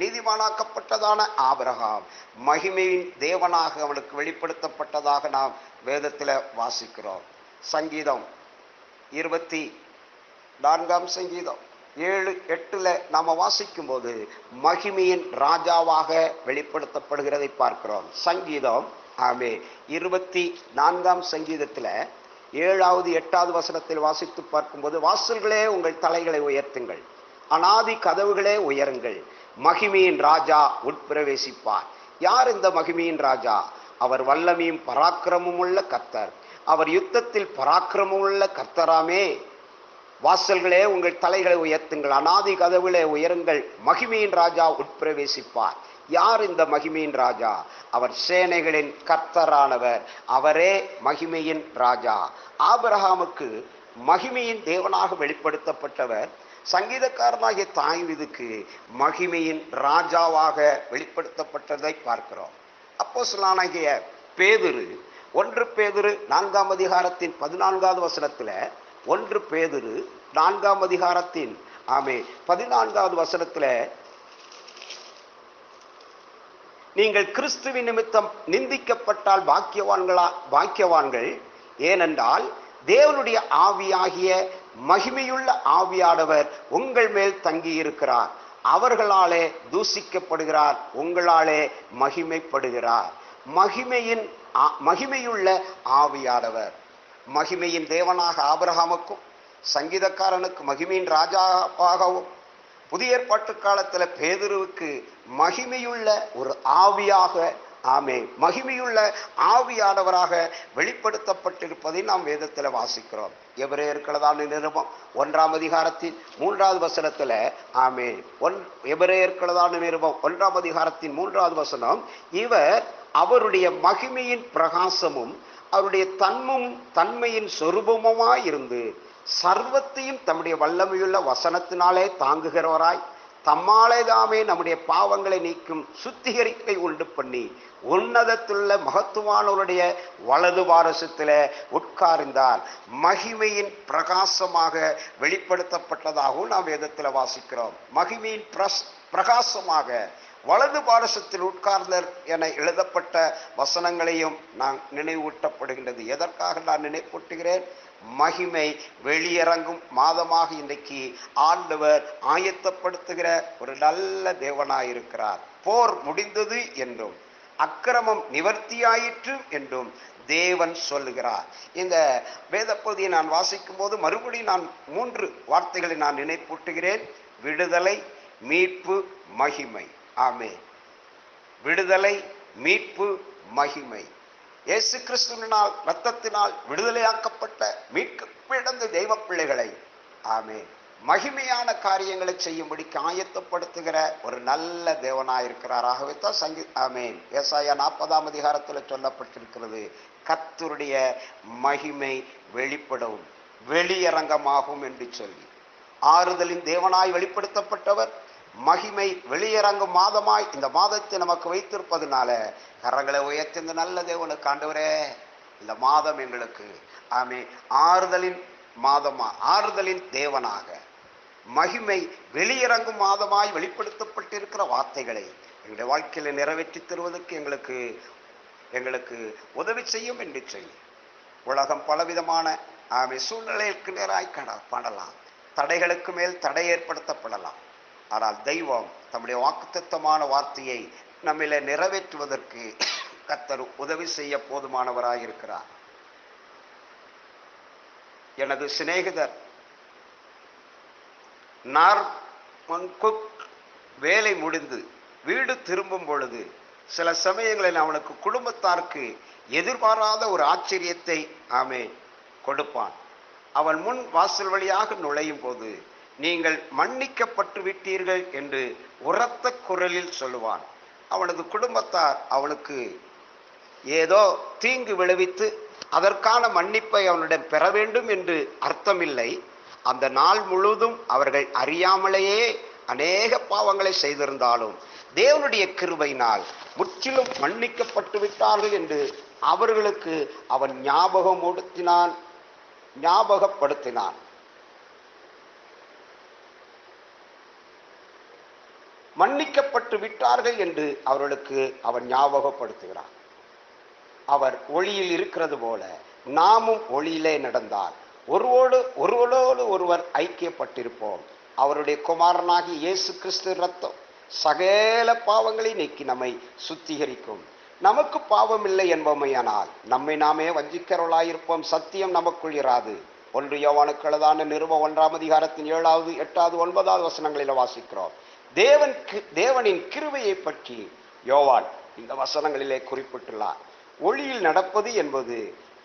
நீதிமானாக்கப்பட்டதான ஆபிரகாம் மகிமையின் தேவனாக அவனுக்கு வெளிப்படுத்தப்பட்டதாக நாம் வேதத்தில் வாசிக்கிறோம். சங்கீதம் 24ஆம் சங்கீதம் 7-8 நாம வாசிக்கும் போது மகிமையின் ராஜாவாக வெளிப்படுத்தப்படுகிறதை பார்க்கிறோம். சங்கீதம் 24ஆம் சங்கீதத்தில் 7வது 8வது வசனத்தில் வாசித்து பார்க்கும்போது, வாசல்களே உங்கள் தலைகளை உயர்த்துங்கள், அநாதி கதவுகளே உயருங்கள், மகிமையின் ராஜா உட்பிரவேசிப்பார். யார் இந்த மகிமையின் ராஜா? அவர் வல்லமையும் பராக்கிரமும் உள்ள கர்த்தர், அவர் யுத்தத்தில் பராக்கிரமும் உள்ள கர்த்தராமே. வாசல்களே உங்கள் தலைகளை உயர்த்துங்கள், அநாதி கதவுகளே உயருங்கள், மகிமையின் ராஜா உட்பிரவேசிப்பார். யார் இந்த மகிமையின் ராஜா? அவர் சேனைகளின் கர்த்தரானவர், அவரே மகிமையின் ராஜா. ஆபிரகாமுக்கு மகிமையின் தேவனாக வெளிப்படுத்தப்பட்டவர். சங்கீதக்காரனாகிய தாவீதுக்கு மகிமையின் ராஜாவாக வெளிப்படுத்தப்பட்டதை பார்க்கிறோம். அப்போஸ்தலனாகிய பேதுரு 1 பேதுரு 4ஆம் அதிகாரத்தின் 14வது வசனத்தில் 1 பேதுரு 4ஆம் அதிகாரத்தின் 14வது வசனத்தில், நீங்கள் கிறிஸ்துவின் நிமித்தம் நிந்திக்கப்பட்டால் பாக்கியவான்கள், ஏனென்றால் தேவனுடைய ஆவியாகிய மகிமையுள்ள ஆவியானவர் உங்கள் மேல் தங்கியிருக்கிறார். அவர்களாலே தூசிக்கப்படுகிறார், உங்களாலே மகிமைப்படுகிறார். மகிமையுள்ள ஆவியானவர் மகிமையின் தேவனாக ஆபிரகாமுக்கும் சங்கீதக்காரனுக்கு மகிமையின் ராஜாவாகவும் புதிய ஏற்பாட்டு காலத்தில் பேதுருவுக்கு மகிமையுள்ள ஒரு ஆவியாக மகிமையுள்ள ஆவியானவராக வெளிப்படுத்தப்பட்டிருப்பதை நாம் வேதத்தில் வாசிக்கிறோம். எபிரேயர்களதான நிருபம் 1ஆம் அதிகாரத்தின் 3வது வசனத்தில் எபிரேயர்களதான நிருபம் 1ஆம் அதிகாரத்தின் 3வது வசனம், இவர் அவருடைய மகிமையின் பிரகாசமும் அவருடைய தன்மையின் சொரூபமாயிருந்து சர்வத்தையும் தம்முடைய வல்லமையுள்ள வசனத்தினாலே தாங்குகிறவராய் தம்மாலே தாமே நம்முடைய பாவங்களை நீக்கும் சுத்திகரிப்பை உண்டு பண்ணி உன்னதத்துள்ள மகத்துவானவருடைய வலது பாரசத்தில் உட்கார்ந்தார். மகிமையின் பிரகாசமாக வெளிப்படுத்தப்பட்டதாகவும் நாம் வேதத்தில் வாசிக்கிறோம். மகிமையின் பிரகாசமாக வலது பாரசத்தில் உட்கார்ந்தர் என எழுதப்பட்ட வசனங்களையும் நான் நினைவூட்டப்படுகின்றது. எதற்காக நான் நினைவூட்டுகிறேன்? மகிமை வெளியிறங்கும் மாதமாக இன்றைக்கு ஆண்டவர் ஆயத்தப்படுத்துகிற ஒரு நல்ல தேவனாயிருக்கிறார். போர் முடிந்தது என்றும் அக்கிரமம் நிவர்த்தியாயிற்று என்றும் தேவன் சொல்லுகிறார். இந்த வேத பகுதியை நான் வாசிக்கும் போது மறுபடியும் நான் 3 வார்த்தைகளை நான் நினைப்பூட்டுகிறேன். விடுதலை, மீட்பு, மகிமை. ஆமென். விடுதலை, மீட்பு, மகிமை. இயேசு கிறிஸ்துவினால் இரத்தத்தினால் விடுதலையாக்கப்பட்ட மீட்கப்பட்ட தெய்வ பிள்ளைகளை ஆமென் மகிமையான காரியங்களை செய்யும்படிக்கு ஆயத்தப்படுத்துகிற ஒரு நல்ல தேவனாயிருக்கிறார். ஆகவே தான் ஆமென் ஏசாயா 40ஆம் அதிகாரத்தில் சொல்லப்பட்டிருக்கிறது, கர்த்தருடைய மகிமை வெளிப்படும், வெளியரங்கமாகும் என்று சொல்லி. ஆறுதலின் தேவனாய் வெளிப்படுத்தப்பட்டவர் மகிமை வெளியரங்கும் மாதமாய் இந்த மாதத்தை நமக்கு வைத்திருப்பதனால கரங்களை உயர்த்தி இந்த நல்ல தேவனுக்கு, ஆண்டவரே இந்த மாதம் எங்களுக்கு ஆமென் ஆறுதலின் மாதமா, ஆறுதலின் தேவனாக மகிமை வெளியிறங்கும் மாதமாய் வெளிப்படுத்தப்பட்டிருக்கிற வார்த்தைகளை எங்களுடைய வாழ்க்கையில நிறைவேற்றி தருவதற்கு எங்களுக்கு உதவி செய்யும் என்று சொல்லி. உலகம் பலவிதமான சூழ்நிலைக்கு நேராய் படலாம், தடைகளுக்கு மேல் தடை ஏற்படுத்தப்படலாம். ஆனால் தெய்வம் தம்முடைய வாக்குத்தத்தமான வார்த்தையை நம்மில நிறைவேற்றுவதற்கு கர்த்தர் உதவி செய்ய போதுமானவராயிருக்கிறார். எனது சிநேகிதர் வேலை முடிந்து வீடு திரும்பும் பொழுது சில சமயங்களில் அவனுக்கு குடும்பத்தாருக்கு எதிர்பாராத ஒரு ஆச்சரியத்தை கொடுப்பான். அவன் முன் வாசல் வழியாக நுழையும் போது, நீங்கள் மன்னிக்கப்பட்டு விட்டீர்கள் என்று உரத்த குரலில் சொல்லுவான். அவனது குடும்பத்தார் அவனுக்கு ஏதோ தீங்கு விளைவித்து அதற்கான மன்னிப்பை அவனிடம் பெற வேண்டும் என்று அர்த்தமில்லை. அந்த நாள் முழுவதும் அவர்கள் அறியாமலேயே அநேக பாவங்களை செய்திருந்தாலும் தேவனுடைய கிருபையினால் முற்றிலும் மன்னிக்கப்பட்டு விட்டார்கள் என்று அவர்களுக்கு அவன் ஞாபகப்படுத்தினான். மன்னிக்கப்பட்டு விட்டார்கள் என்று அவர்களுக்கு அவன் ஞாபகப்படுத்துகிறான். அவர் ஒளியில் இருக்கிறது போல நாமும் ஒளியிலே நடந்தால் ஒருவரோடு ஒருவர் ஐக்கியப்பட்டிருப்போம். அவருடைய குமாரனாகி இயேசு கிறிஸ்து ரத்தம் சகல பாவங்களை நீக்கி நம்மை சுத்திகரிக்கும். நமக்கு பாவம் இல்லை என்பமையானால் நம்மை நாமே வஞ்சிக்கிறவர்களாயிருப்போம், சத்தியம் நமக்குள் இராது. 1 யோவானுக்கு எழுதான நிருபம் 1ஆம் அதிகாரத்தின் 7வது 8வது 9வது வசனங்களில் வாசிக்கிறோம். தேவனின் கிருபையை பற்றி யோவான் இந்த வசனங்களிலே குறிப்பிட்டுள்ளார். ஒளியில் நடப்பது என்பது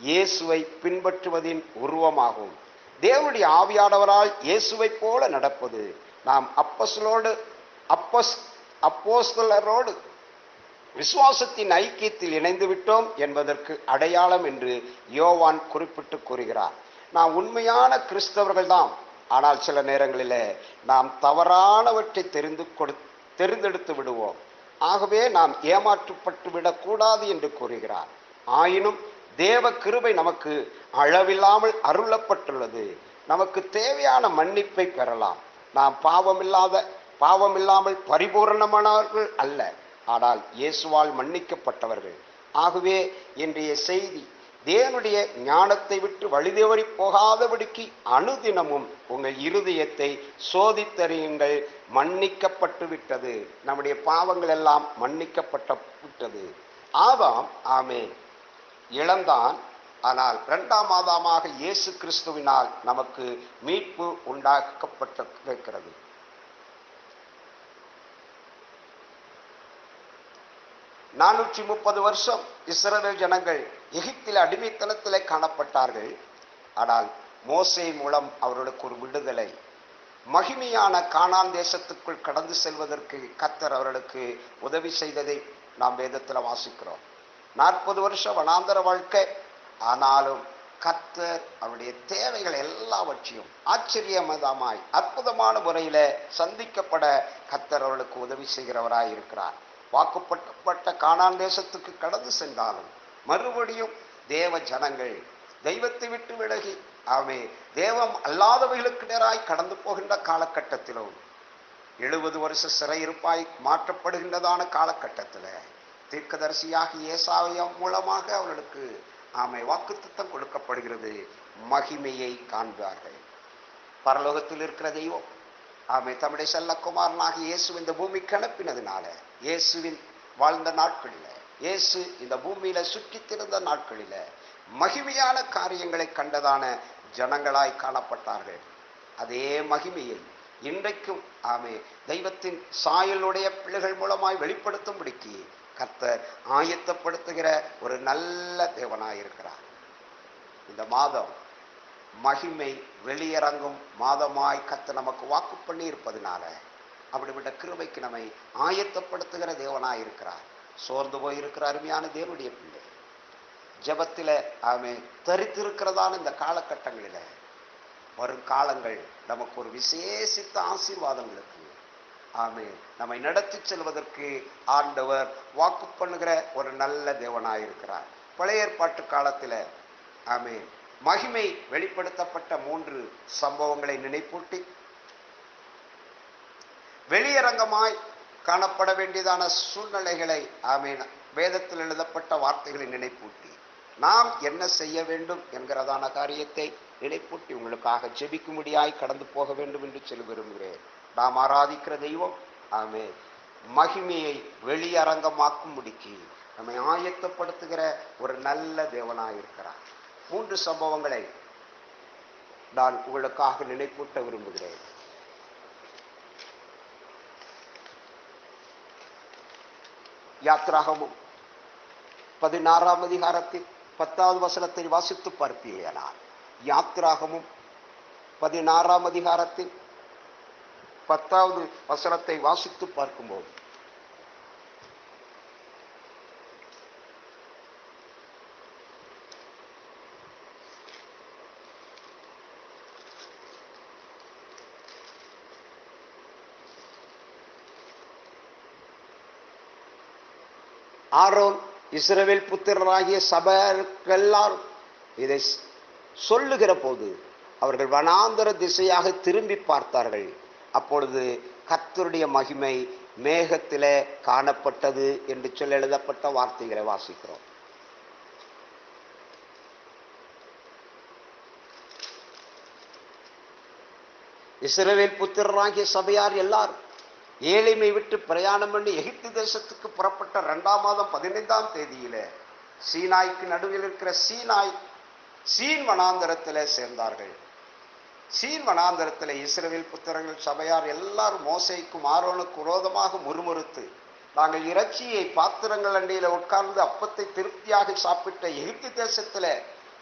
இயேசுவை பின்பற்றுவதின் உருவமாகும். தேவனுடைய ஆவியானவரால் இயேசுவை போல நடப்பது நாம் அப்போஸ்தலரோடு விசுவாசத்தின் ஐக்கியத்தில் இணைந்து விட்டோம் என்பதற்கு அடையாளம் என்று யோவான் குறிப்பிட்டு கூறுகிறார். நாம் உண்மையான கிறிஸ்தவர்கள் தான், ஆனால் சில நேரங்களில் நாம் தவறானவற்றை தெரிந்தெடுத்து விடுவோம். ஆகவே நாம் ஏமாற்றப்பட்டு விடக்கூடாது என்று கூறுகிறார். ஆயினும் தேவ கிருபை நமக்கு அளவில்லாமல் அருளப்பட்டுள்ளது. நமக்கு தேவையான மன்னிப்பை பெறலாம். நாம் பாவமில்லாமல் பரிபூர்ணமானவர்கள் அல்ல, ஆனால் இயேசுவால் மன்னிக்கப்பட்டவர்கள். ஆகவே இன்றைய செய்தி தேவனுடைய ஞானத்தை விட்டு வழிதவறி போகாதபடிக்கு அனுதினமும் உங்கள் இருதயத்தை சோதித்தறியுங்கள். மன்னிக்கப்பட்டு விட்டது, நம்முடைய பாவங்கள் எல்லாம் மன்னிக்கப்பட்டு விட்டது. ஆதாம் இழந்தான், ஆனால் 2ஆம் ஆதாமாக இயேசு கிறிஸ்துவினால் நமக்கு மீட்பு உண்டாக்கப்பட்டிருக்கிறது. நானூற்றி 30 வருஷம் இஸ்ரவேல் ஜனங்கள் எகிப்தில் அடிமைத்தனத்திலே காணப்பட்டார்கள். ஆனால் மோசே மூலம் அவர்களுக்கு ஒரு விடுதலை, மகிமையான கானான் தேசத்துக்குள் கடந்து செல்வதற்கு கர்த்தர் அவர்களுக்கு உதவி செய்ததை நாம் வேதத்தில் வாசிக்கிறோம். 40 வருஷம் வனாந்தர வாழ்க்கை, ஆனாலும் கர்த்தர் அவருடைய தேவைகள் எல்லாவற்றையும் ஆச்சரியமதமாய் அற்புதமான முறையில சந்திக்கப்பட கர்த்தர் அவர்களுக்கு உதவி செய்கிறவராய் இருக்கிறார். வாக்குப்பட்ட கானான் தேசத்துக்கு கடந்து சென்றாலும் மறுபடியும் தேவ ஜனங்கள் தெய்வத்தை விட்டு விலகி தேவம் அல்லாதவைகளுக்கு நேராய் கடந்து போகின்ற காலகட்டத்திலும் 70 வருஷ சிறையிருப்பாய் மாற்றப்படுகின்றதான காலகட்டத்தில் தீர்க்கதரிசியாகி ஏசாயா மூலமாக அவர்களுக்கு வாக்குத்தத்தம் கொடுக்கப்படுகிறது. மகிமையை காண்பார்கள். பரலோகத்தில் இருக்கிற தெய்வம் தம்முடைய செல்லக்குமாரனாக இயேசு இந்த பூமிக்கு அனுப்பினதுனால, இயேசுவின் வாழ்ந்த நாட்களில, இயேசு இந்த பூமியில சுற்றித்திருந்த நாட்களில மகிமையான காரியங்களை கண்டதான ஜனங்களாய் காணப்பட்டார்கள். அதே மகிமையை இன்றைக்கும் தெய்வத்தின் சாயலுடைய பிள்ளைகள் மூலமாய் வெளிப்படுத்தும்படிக்கு கர்த்தர் ஆயத்தப்படுத்துகிற ஒரு நல்ல தேவனாயிருக்கிறார். இந்த மாதம் மகிமை வெளியரங்கும் மாதமாய் கர்த்தர் நமக்கு வாக்கு பண்ணி இருப்பதனால அப்படிப்பட்ட கிருபைக்கு நம்மை ஆயத்தப்படுத்துகிற தேவனாயிருக்கிறார். சோர்ந்து போயிருக்கிற அருமையான தேவனுடைய பிள்ளை ஜெபத்தில தரித்திருக்கிறதான இந்த காலகட்டங்களில வரும் காலங்கள் நமக்கு ஒரு விசேஷித்த ஆசீர்வாதங்களுக்கு நம்மை நடத்தி செல்வதற்கு ஆண்டவர் வாக்கு பண்ணுகிற ஒரு நல்ல தேவனாயிருக்கிறார். பழைய ஏற்பாட்டு காலத்தில் மகிமை வெளிப்படுத்தப்பட்ட 3 சம்பவங்களை நினைப்பூட்டி வெளியரங்கமாய் காணப்பட வேண்டியதான சூழ்நிலைகளை வேதத்தில் எழுதப்பட்ட வார்த்தைகளை நினைப்பூட்டி நாம் என்ன செய்ய வேண்டும் என்கிறதான காரியத்தை நினைப்பூட்டி உங்களுக்காக ஜெபிக்கும்படியாய் கடந்து போக வேண்டும் என்று சொல்ல விரும்புகிறேன். நாம் ஆராதிக்கிற தெய்வம் மகிமையை வெளியரங்கமாக்கும்படிக்கு நம்மை ஆயத்தப்படுத்துகிற ஒரு நல்ல தேவனாயிருக்கிறார். 3 சம்பவங்களை நான் உங்களுக்காக நினைப்பூட்ட விரும்புகிறேன். யாத்திராகமும் 16ஆம் அதிகாரத்தில் 10வது வசனத்தை வாசித்து பார்ப்பீர்களானால், யாத்திராகமும் 16ஆம் அதிகாரத்தில் 10வது வசனத்தை வாசித்து பார்க்கும்போது ஆரோன் இஸ்ரவேல் புத்திரராகிய சபையாருக்கெல்லாம் இதை சொல்லுகிற போது அவர்கள் வனாந்தர திசையாக திரும்பி பார்த்தார்கள். அப்பொழுது கர்த்தருடைய மகிமை மேகத்திலே காணப்பட்டது என்று சொல்ல எழுதப்பட்ட வார்த்தைகளை வாசிக்கிறோம். இஸ்ரவேல் புத்திரராகிய சபையார் எல்லாரும் ஏழைமை விட்டு பிரயாணம் பண்ணி எகிப்து தேசத்துக்கு புறப்பட்ட 2ஆம் மாதம் 15ஆம் தேதியில சீனாய்க்கு நடுவில் இருக்கிற சீன் வனாந்தரத்திலே சேர்ந்தார்கள். சீன் வனாந்தரத்தில் இஸ்ரவேல் புத்திரர்கள் சபையார் எல்லாரும் மோசேக்கும் ஆரோனுக்கு விரோதமாக முறுமுறுத்து, நாங்கள் இறைச்சியை பாத்திரங்கள் அண்டையில உட்கார்ந்து அப்பத்தை திருப்தியாக சாப்பிட்ட எகிப்து தேசத்துல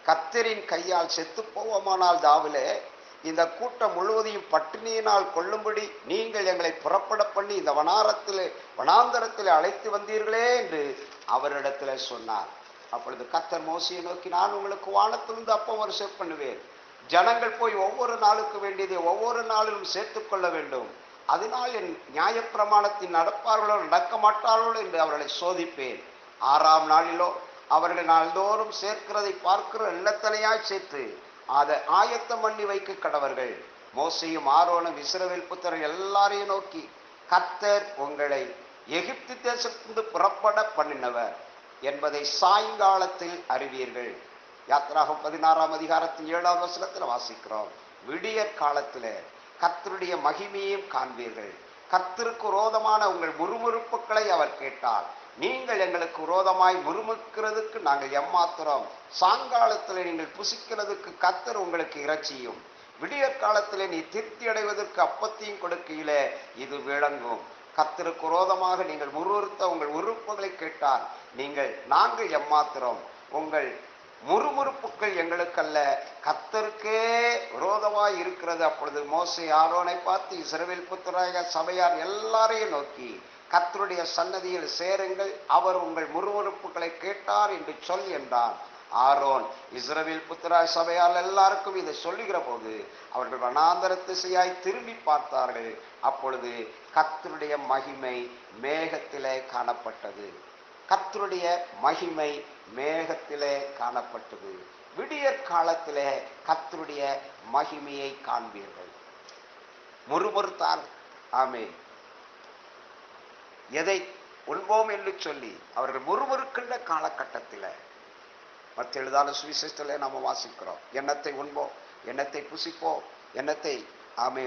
கர்த்தரின் கையால் செத்து போவோமானால் தாவிலே இந்த கூட்டம் முழுவதையும் பட்டினியினால் கொள்ளும்படி நீங்கள் எங்களை புறப்பட பண்ணி இந்த வனாந்தரத்தில் அழைத்து வந்தீர்களே என்று அவரிடத்துல சொன்னார். அப்பொழுது கர்த்தர் மோசேயை நோக்கி, நான் உங்களுக்கு வானத்திலிருந்து அப்பம் வருஷ பண்ணுவேன். ஜனங்கள் போய் ஒவ்வொரு நாளுக்கு வேண்டியதை ஒவ்வொரு நாளிலும் சேர்த்துக் கொள்ள வேண்டும். அதனால் என் நியாயப்பிரமாணத்தின் நடப்பார்களோ நடக்க மாட்டார்களோ என்று அவர்களை சோதிப்பேன். 6ஆம் நாளிலோ அவர்கள் நாள்தோறும் சேர்க்கிறதை பார்க்கிற எண்ணத்தனையாய் சேர்த்து அதை ஆயத்தம் பண்ணி வைக்க கடவர்கள். மோசேயும் ஆரோனும் இஸ்ரவேல் புத்திரர் எல்லாரையும் நோக்கி, கர்த்தர் உங்களை எகிப்து தேசத்திலிருந்து புறப்பட பண்ணினவர் என்பதை சாயங்காலத்தில் அறிவீர்கள். யாத்திராகம் 16ஆம் அதிகாரத்தின் 7ஆம் வசனத்தில் வாசிக்கிறோம். விடியற் காலத்தில் கர்த்தருடைய மகிமையையும் காண்பீர்கள். கர்த்தருக்கு விரோதமான உங்கள் முறுமுறுப்புகளை அவர் கேட்டார். நீங்கள் எங்களுக்கு விரோதமாய் முறுமுறுக்கிறதுக்கு நாங்கள் எம்மாத்திரம், சாயங்காலத்தில் நீங்கள் புசிக்கிறதுக்கு கர்த்தர் உங்களுக்கு இறைச்சியும், விடியற் காலத்தில் நீ திருப்தி அடைவதற்கு அப்பத்தையும் கொடுக்கையிலே இது விளங்கும். கர்த்தருக்கு விரோதமாக நீங்கள் முறுமுறுத்த உங்கள் உறுப்புகளை கேட்டார். நாங்கள் எம்மாத்திரம், உங்கள் முறுமுறுப்புகள் எங்களுக்கல்ல, கர்த்தருக்கே விரோதமாய் இருக்கிறது. அப்பொழுது மோசே ஆரோனை பார்த்து, இஸ்ரவேல் புத்திரராகிய சபையார் எல்லாரையும் நோக்கி, கர்த்தருடைய சன்னதியில் சேருங்கள், அவர் உங்கள் முறுமுறுப்புகளை கேட்டார் என்று சொல் என்றான். ஆரோன் இஸ்ரவேல் புத்திராய் சபையால் எல்லாருக்கும் இதை சொல்லுகிற போது அவர்கள் வனாந்தர திசையாய் திரும்பி பார்த்தார்கள். அப்பொழுது கர்த்தருடைய மகிமை மேகத்திலே காணப்பட்டது. கர்த்தருடைய மகிமை மேகத்திலே காணப்பட்டது. விடியற் காலத்திலே கர்த்தருடைய மகிமையை காண்பீர்கள். முறுமுறுத்தார். ஆமென். எதை உண்போம் என்று சொல்லி அவர்கள் முறுமுறுக்கின்ற காலகட்டத்தில் மற்ற எழுதான சுவிசேஷத்திலே நாம் வாசிக்கிறோம். எண்ணத்தை உண்போம், எண்ணத்தை புசிப்போம், எண்ணத்தை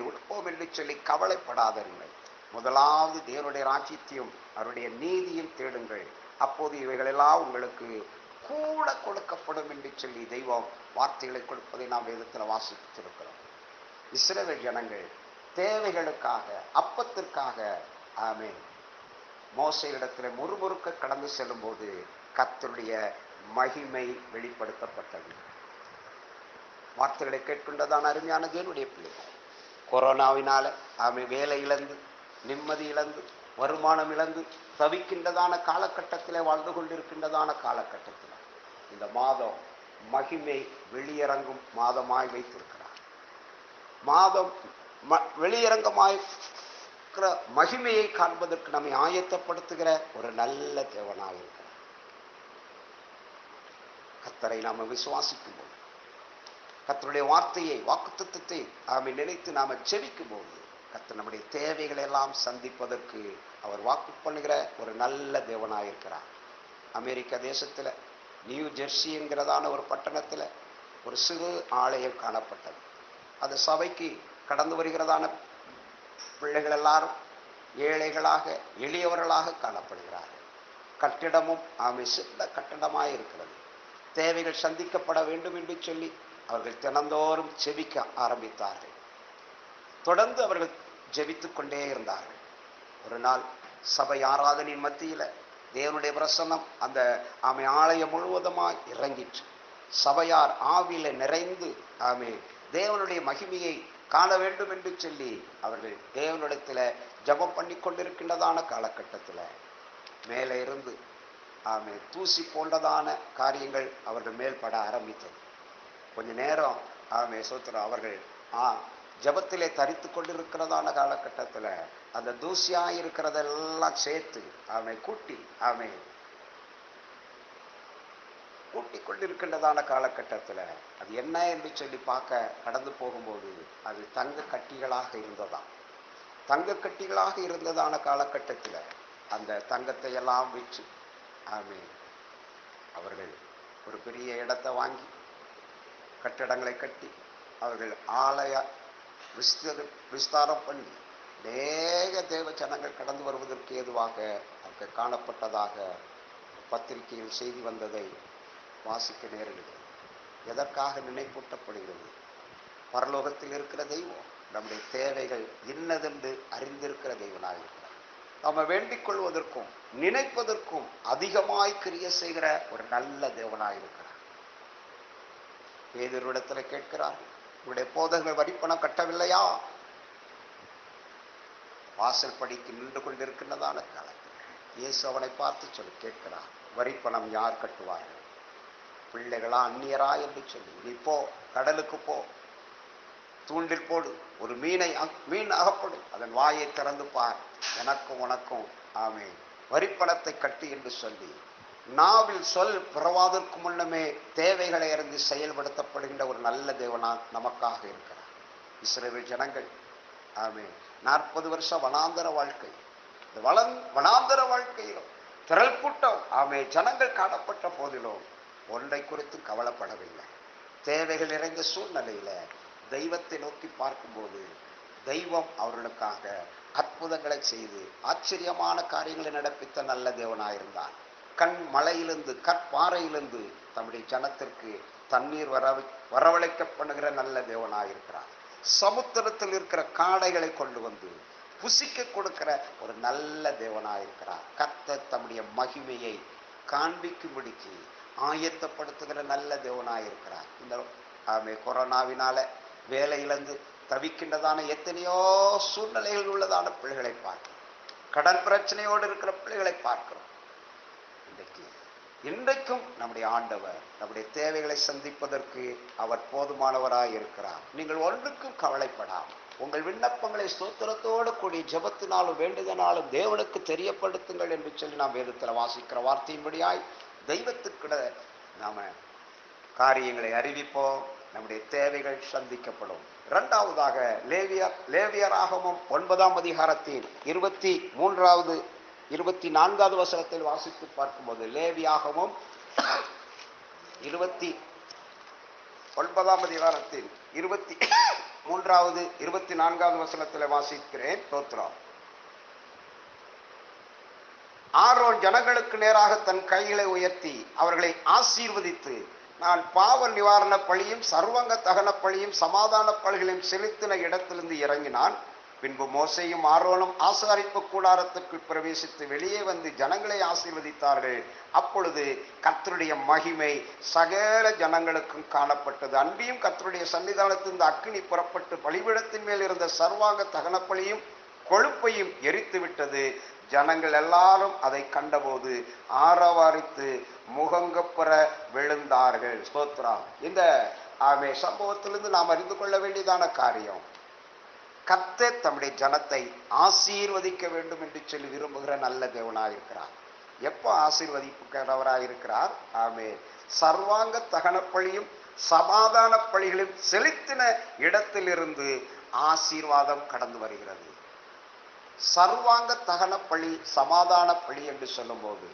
உண்போம் என்று சொல்லி கவலைப்படாதீர்கள். முதலாவது தேவனுடைய ராஜ்யத்தையும் அவருடைய நீதியும் தேடுங்கள், அப்போது இவைகளெல்லாம் உங்களுக்கு கூட கொடுக்கப்படும் என்று சொல்லி தெய்வம் வார்த்தைகளை கொடுப்பதை நாம் வேதத்தில் வாசித்திருக்கிறோம். இஸ்ரவேல் ஜனங்கள் தேவைகளுக்காக, அப்பத்திற்காக மோசேயிடத்தில் முறுமுறுக்க கடந்து செல்லும் போது கர்த்தருடைய மகிமை வெளிப்படுத்தப்பட்டது. வார்த்தைகளை கேட்கின்றதான அருமையான தேவனுடைய பிள்ளைகள், கொரோனாவினால வேலை இழந்து, நிம்மதி இழந்து, வருமானம் இழந்து தவிக்கின்றதான காலகட்டத்திலே வாழ்ந்து கொண்டிருக்கின்றதான காலகட்டத்தில் இந்த மாதம் மகிமை வெளியரங்கும் மாதமாய் வைத்திருக்கிறார். மாதம் வெளியரங்கமாய் மகிமையை காண்பதற்கு நம்மை ஆயத்தப்படுத்துகிற ஒரு நல்ல தேவனாக இருக்கிறார். கர்த்தரை நாம விசுவாசிக்கும் போது, கர்த்தருடைய வார்த்தையை, வாக்குத்தத்தத்தை நினைத்து நாம ஜெபிக்கும் போது கர்த்தர் நம்முடைய தேவைகளை எல்லாம் சந்திப்பதற்கு அவர் வாக்கு பண்ணுகிற ஒரு நல்ல தேவனாக இருக்கிறார். அமெரிக்க தேசத்துல நியூ ஜெர்சி என்கிறதான ஒரு பட்டணத்துல ஒரு சிறு ஆலயம் காணப்பட்டது. அந்த சபைக்கு கடந்து வருகிறதான பிள்ளைகள் எல்லாரும் ஏழைகளாக, எளியவர்களாக காணப்படுகிறார்கள். கட்டிடமும் சின்ன கட்டடமாய் இருக்கிறது. தேவைகள் சந்திக்கப்பட வேண்டும் என்று சொல்லி அவர்கள் தினந்தோறும் ஜெபிக்க ஆரம்பித்தார்கள். தொடர்ந்து அவர்கள் ஜெபித்துக் கொண்டே இருந்தார்கள். ஒரு நாள் சபை ஆராதனையின் மத்தியில தேவனுடைய பிரசன்னம் அந்த ஆலயம் முழுவதுமாய் இறங்கிற்று. சபையார் ஆவியில நிறைந்து தேவனுடைய மகிமையை காண வேண்டும் என்று சொல்லி அவர்கள் தேவனிடத்துல ஜெபம் பண்ணி கொண்டிருக்கின்றதான காலகட்டத்தில் மேலே இருந்து தூசி போன்றதான காரியங்கள் அவர்கள் மேல் பட ஆரம்பித்தது. கொஞ்ச நேரம் சோத்திரம் அவர்கள் ஜெபத்திலே தரித்து கொண்டிருக்கிறதான காலகட்டத்தில் அந்த தூசியாய் இருக்கிறதெல்லாம் சேர்த்து கூட்டி கொண்டிருக்கின்றதான காலகட்டத்தில் அது என்ன என்று சொல்லி பார்க்க கடந்து போகும்போது அது தங்க கட்டிகளாக இருந்ததாம். தங்க கட்டிகளாக இருந்ததான காலகட்டத்தில் அந்த தங்கத்தை எல்லாம் விற்று அவர்கள் ஒரு பெரிய இடத்தை வாங்கி கட்டிடங்களை கட்டி அவர்கள் ஆலய விஸ்தாரம் பண்ணி அநேக தேவ ஜனங்கள் கடந்து வருவதற்கு ஏதுவாக அங்கே காணப்பட்டதாக பத்திரிகையில் செய்தி வந்ததை வாசிக்க நேரிடுகிறது. எதற்காக நினைப்பூட்டப்படுகிறது? பரலோகத்தில் இருக்கிற தெய்வம் நம்முடைய தேவைகள் இன்னதென்று அறிந்திருக்கிற தெய்வனாக இருக்கிறார். நம்ம வேண்டிக் கொள்வதற்கும் நினைப்பதற்கும் அதிகமாய் கிரிய செய்கிற ஒரு நல்ல தேவனாக இருக்கிறார். பேதுருவிடத்துல கேட்கிறார், உங்களுடைய போதகர்கள் வரிப்பணம் கட்டவில்லையா? வாசல் படிக்கு நின்று கொண்டிருக்கின்றதான காலத்தில் இயேசு அவனை பார்த்து சொல்லி கேட்கிறார், வரிப்பணம் யார் கட்டுவார்கள்? பிள்ளைகளா அந்நியரா என்று சொல்லி, நீ போ, கடலுக்கு போ, தூண்டில் போடு, ஒரு மீன் அகப்படும், அதன் வாயை திறந்து பார், எனக்கும் உனக்கும் வரிப்பணத்தை கட்டு என்று சொல்லி நாவில் சொல் பிறவாதற்கு முன்னமே தேவைகளை அறிந்து செயல்படுத்தப்படுகின்ற ஒரு நல்ல தேவனா நமக்காக இருக்கிறார். இஸ்ரவேல் ஜனங்கள் 40 வருஷம் வனாந்தர வாழ்க்கை, வனாந்தர வாழ்க்கையிலும் திரள் கூட்டம் ஜனங்கள் காணப்பட்ட போதிலும் ஒன்றை குறித்து கவலைப்படவில்லை. தேவைகள் நிறைந்த சூழ்நிலையில தெய்வத்தை நோக்கி பார்க்கும்போது தெய்வம் அவர்களுக்காக அற்புதங்களை செய்து ஆச்சரியமான காரியங்களை நடப்பித்த நல்ல தேவனாயிருந்தார். கண் மலையிலிருந்து கற்பாறையிலிருந்து தம்முடைய ஜனத்திற்கு தண்ணீர் வரவழைக்கப்படுகிற நல்ல தேவனாயிருக்கிறார். சமுத்திரத்தில் இருக்கிற காடைகளை கொண்டு வந்து புசிக்க கொடுக்கிற ஒரு நல்ல தேவனாயிருக்கிறார். கர்த்தர் தம்முடைய மகிமையை காண்பிக்கும்படிக்கு ஆயத்தப்படுத்துகிற நல்ல தேவனாயிருக்கிறார். இந்த கொரோனாவினால வேலையிலிருந்து தவிக்கின்றதான எத்தனையோ சூழ்நிலைகள் உள்ளதான பிள்ளைகளை பார்க்கிறோம். கடன் பிரச்சனையோடு இருக்கிற பிள்ளைகளை பார்க்கிறோம். இன்றைக்கு இன்றைக்கும் நம்முடைய ஆண்டவர் நம்முடைய தேவைகளை சந்திப்பதற்கு அவர் போதுமானவராய் இருக்கிறார். நீங்கள் ஒன்றுக்கும் கவலைப்படாமல் உங்கள் விண்ணப்பங்களை ஸ்தோத்திரத்தோடு கூடிய ஜெபத்தினாலும் வேண்டுதனாலும் தேவனுக்கு தெரியப்படுத்துங்கள் என்று சொல்லி நாம் வேதத்தில் வாசிக்கிற வார்த்தையின்படியாய் தெய்வத்துக்கிட நாம காரியங்களை அறிவிப்போம். நம்முடைய தேவைகள் சந்திக்கப்படும். இரண்டாவதாக லேவியராகமம் 9ஆம் அதிகாரத்தில் 23வது 24வது வசனத்தில் வாசித்து பார்க்கும்போது, லேவியாகமம் 29ஆம் அதிகாரத்தில் 23வது 24வது வசனத்தில் வாசிக்கிறேன். தோத்திரம். ஆரோன் ஜனங்களுக்கு நேராக தன் கைகளை உயர்த்தி அவர்களை ஆசீர்வதித்து, நான் பாவ நிவாரண பலியும் சர்வங்க தகன பலியும் சமாதான பலிகளையும் செலுத்தின இடத்திலிருந்து இறங்கினான். பின்பு மோசேயும் ஆரோனும் ஆசாரிப்பு கூடாரத்துக்குள் பிரவேசித்து வெளியே வந்து ஜனங்களை ஆசீர்வதித்தார்கள். அப்பொழுது கர்த்தருடைய மகிமை சகல ஜனங்களுக்கும் காணப்பட்டது. அன்பியும் கர்த்தருடைய சன்னிதானத்திலிருந்து அக்கினி புறப்பட்டு பலிபீடத்தின் மேல் இருந்த சர்வாங்க தகன பலியும் கொழுப்பையும் எரித்து விட்டது. ஜனங்கள் எல்லாரும் அதை கண்டபோது ஆரவாரித்து முகங்கப்புற விழுந்தார்கள். ஸ்தோத்திரம். இந்த சம்பவத்திலிருந்து நாம் அறிந்து கொள்ள வேண்டியதான காரியம், கர்த்தர் தம்முடைய ஜனத்தை ஆசீர்வதிக்க வேண்டும் என்று சொல்லி விரும்புகிற நல்ல தேவனாயிருக்கிறார். எப்போ ஆசீர்வதிக்கிறவராயிருக்கிறார்? சர்வாங்க தகன பலியும் சமாதான பலிகளையும் செலுத்தின இடத்திலிருந்து ஆசீர்வாதம் கடந்து வருகிறது. சர்வாங்க தகன பலி சமாதான பலி என்று சொல்லும் போது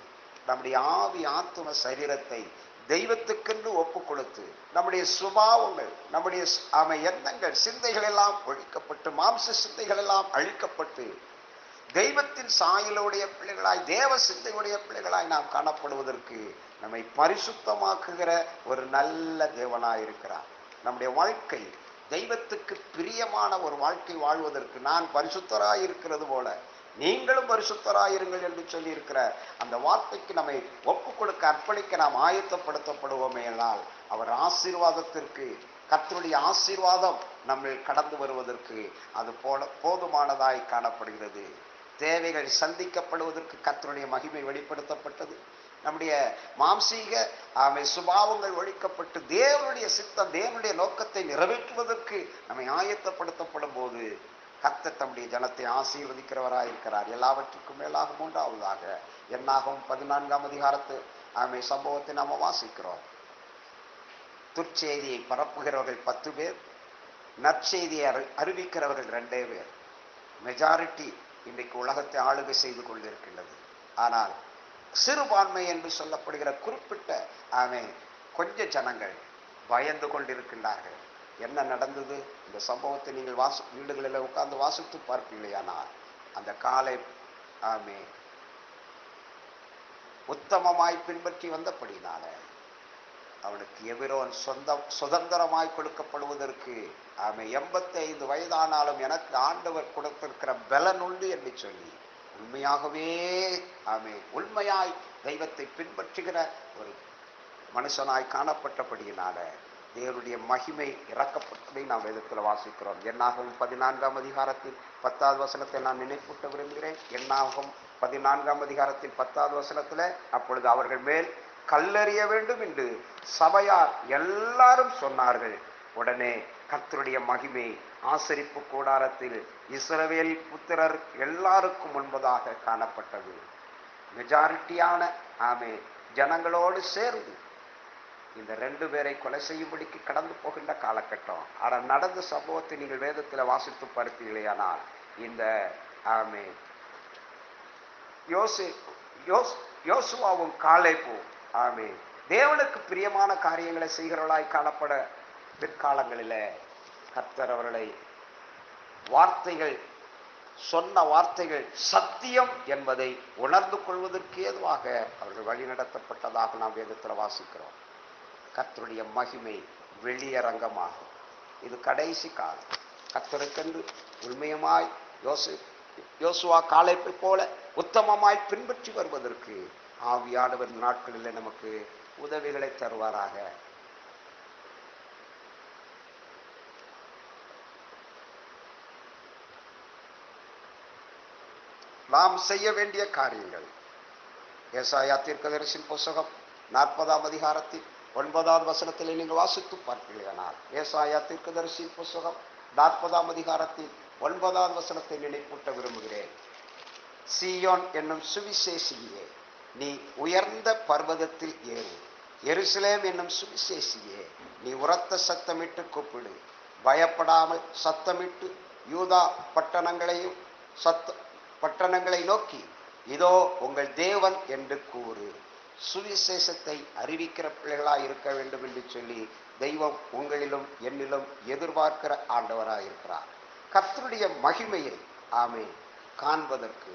நம்முடைய ஆவி ஆத்தும சரீரத்தை தெய்வத்துக்கென்று ஒப்பு கொடுத்து நம்முடைய சுபாவங்கள், நம்முடைய எண்ணங்கள், சிந்தைகள் எல்லாம் ஒழிக்கப்பட்டு, மாம்ச சிந்தைகள் எல்லாம் அழிக்கப்பட்டு, தெய்வத்தின் சாயலுடைய பிள்ளைகளாய், தேவ சிந்தையுடைய பிள்ளைகளாய் நாம் காணப்படுவதற்கு நம்மை பரிசுத்தமாக்குகிற ஒரு நல்ல தேவனாய் இருக்கிறார். நம்முடைய வாழ்க்கை தெய்வத்துக்கு பிரியமான ஒரு வாழ்க்கை வாழ்வதற்கு, நான் பரிசுத்தராய் இருக்கிறது போல நீங்களும் பரிசுத்தராயிருங்கள் என்று சொல்லி இருக்கிற அந்த வார்த்தைக்கு நம்மை ஒப்பு கொடுக்க, அர்ப்பணிக்க நாம் ஆயத்தப்படுத்தப்படுவோமே என்றால், அவர் ஆசீர்வாதத்திற்கு, கர்த்தருடைய ஆசீர்வாதம் நம்ம கடந்து வருவதற்கு அது போதுமானதாய் காணப்படுகிறது. தேவைகள் சந்திக்கப்படுவதற்கு கர்த்தருடைய மகிமை வெளிப்படுத்தப்பட்டது. நம்முடைய மாம்சீக சுபாவங்கள் ஒழிக்கப்பட்டு தேவனுடைய சித்தம், தேவனுடைய நோக்கத்தை நிறைவேற்றுவதற்கு நம்மை ஆயத்தப்படுத்தப்படும் போது கர்த்தர் தம்முடைய ஜனத்தை ஆசீர்வதிக்கிறவராயிருக்கிறார். எல்லாவற்றுக்கும் மேலாக மூன்றாவதாக என்னாகும் 14ஆம் அதிகாரத்து சம்பவத்தை நாம் வாசிக்கிறோம். துர்ச்செய்தியை பரப்புகிறவர்கள் 10 பேர், நற்செய்தியை அறிவிக்கிறவர்கள் 2 பேர். மெஜாரிட்டி இன்றைக்கு உலகத்தை ஆளுகை செய்து கொண்டிருக்கின்றது. ஆனால் சிறுபான்மை என்று சொல்லப்படுகிற குறிப்பிட்ட கொஞ்ச ஜனங்கள் பயந்து கொண்டிருக்கின்றார்கள். என்ன நடந்தது? இந்த சம்பவத்தை நீங்கள் வீடுகளில் உட்கார்ந்து வாசித்து பார்ப்பீங்களேயானால், அந்த காலை உத்தமமாய் பின்பற்றி வந்தபடினால அவனுக்கு எபிரோன் சுதந்திரமாய் கொடுக்கப்படுவதற்கு 85 வயதானாலும் எனக்கு ஆண்டவர் கொடுத்திருக்கிற பலன் உண்டு என்று சொல்லி உண்மையாகவே உண்மையாய் தெய்வத்தை பின்பற்றுகிற ஒரு மனுஷனாய் காணப்பட்டபடியினால தேவனுடைய மகிமை இறக்கப்பட்டதை நாம் வேதத்தில் வாசிக்கிறோம். என்னாகும் 14ஆம் அதிகாரத்தில் 10வது வசனத்தை நான் நினைப்பூட்ட விரும்புகிறேன். என்னாகும் 14ஆம் அதிகாரத்தில் 10வது வசனத்தில், அப்பொழுது அவர்கள் மேல் கல்லெறிய வேண்டும் என்று சபையார் எல்லாரும் சொன்னார்கள். உடனே கர்த்தருடைய மகிமை ஆசரிப்பு கூடாரத்தில் இஸ்ரவேல் புத்திரர் எல்லாருக்கும் முன்பதாக காணப்பட்டது. மெஜாரிட்டியான ஜனங்களோடு சேர்ந்து இந்த 2 பேரை கொலை செய்யும்படிக்கு கடந்து போகின்ற காலகட்டம். ஆனால் நடந்த சம்பவத்தை நீங்கள் வேதத்தில் வாசித்து பார்ப்பீர்களேயானால், இந்த யோசுவாவும் காலேபும் தேவனுக்கு பிரியமான காரியங்களை செய்கிறவர்களாய் காணப்பட பிற்காலங்களில் கர்த்தர் அவர்களை சொன்ன வார்த்தைகள் சத்தியம் என்பதை உணர்ந்து கொள்வதற்கு ஏதுவாக அவர்கள் வழிநடத்தப்பட்டதாக நாம் வேதத்தில் வாசிக்கிறோம். கர்த்தருடைய மகிமை வெளியரங்கமாகும். இது கடைசி காலம். கர்த்தருக்கென்று உண்மையமாய் யோசுவா காலேபை போல உத்தமமாய் பின்பற்றி வருவதற்கு ஆவியானவர் நாட்களில் நமக்கு உதவிகளை தருவாராக. நாம் செய்ய வேண்டிய காரியங்கள், ஏசாயா தீர்க்கதரிசியின் புத்தகம் 40ஆம் அதிகாரத்தில் 9வது வசனத்தில் நீங்கள் வாசித்து பார்ப்பீர்களானால், ஏசாயா தீர்க்கதரிசி புஸ்தகம் 40ஆம் அதிகாரத்தில் 9வது வசனத்தை நினைப்பூட்ட விரும்புகிறேன். சீயோன் என்னும் சுவிசேஷியே, நீ உயர்ந்த பர்வதத்தில் ஏறு. எருசலேம் என்னும் சுவிசேஷியே, நீ உரத்த சத்தமிட்டு கூப்பிடு. பயப்படாமல் சத்தமிட்டு யூதா பட்டணங்களை நோக்கி, இதோ உங்கள் தேவன் என்று கூறு. சுவிசேஷத்தை அறிவிக்கிற பிள்ளைகளாய் இருக்க வேண்டும் என்று சொல்லி தெய்வம் உங்களிலும் என்னிலும் எதிர்பார்க்கிற ஆண்டவராய் இருக்கிறார். கர்த்தருடைய மகிமையை காண்பதற்கு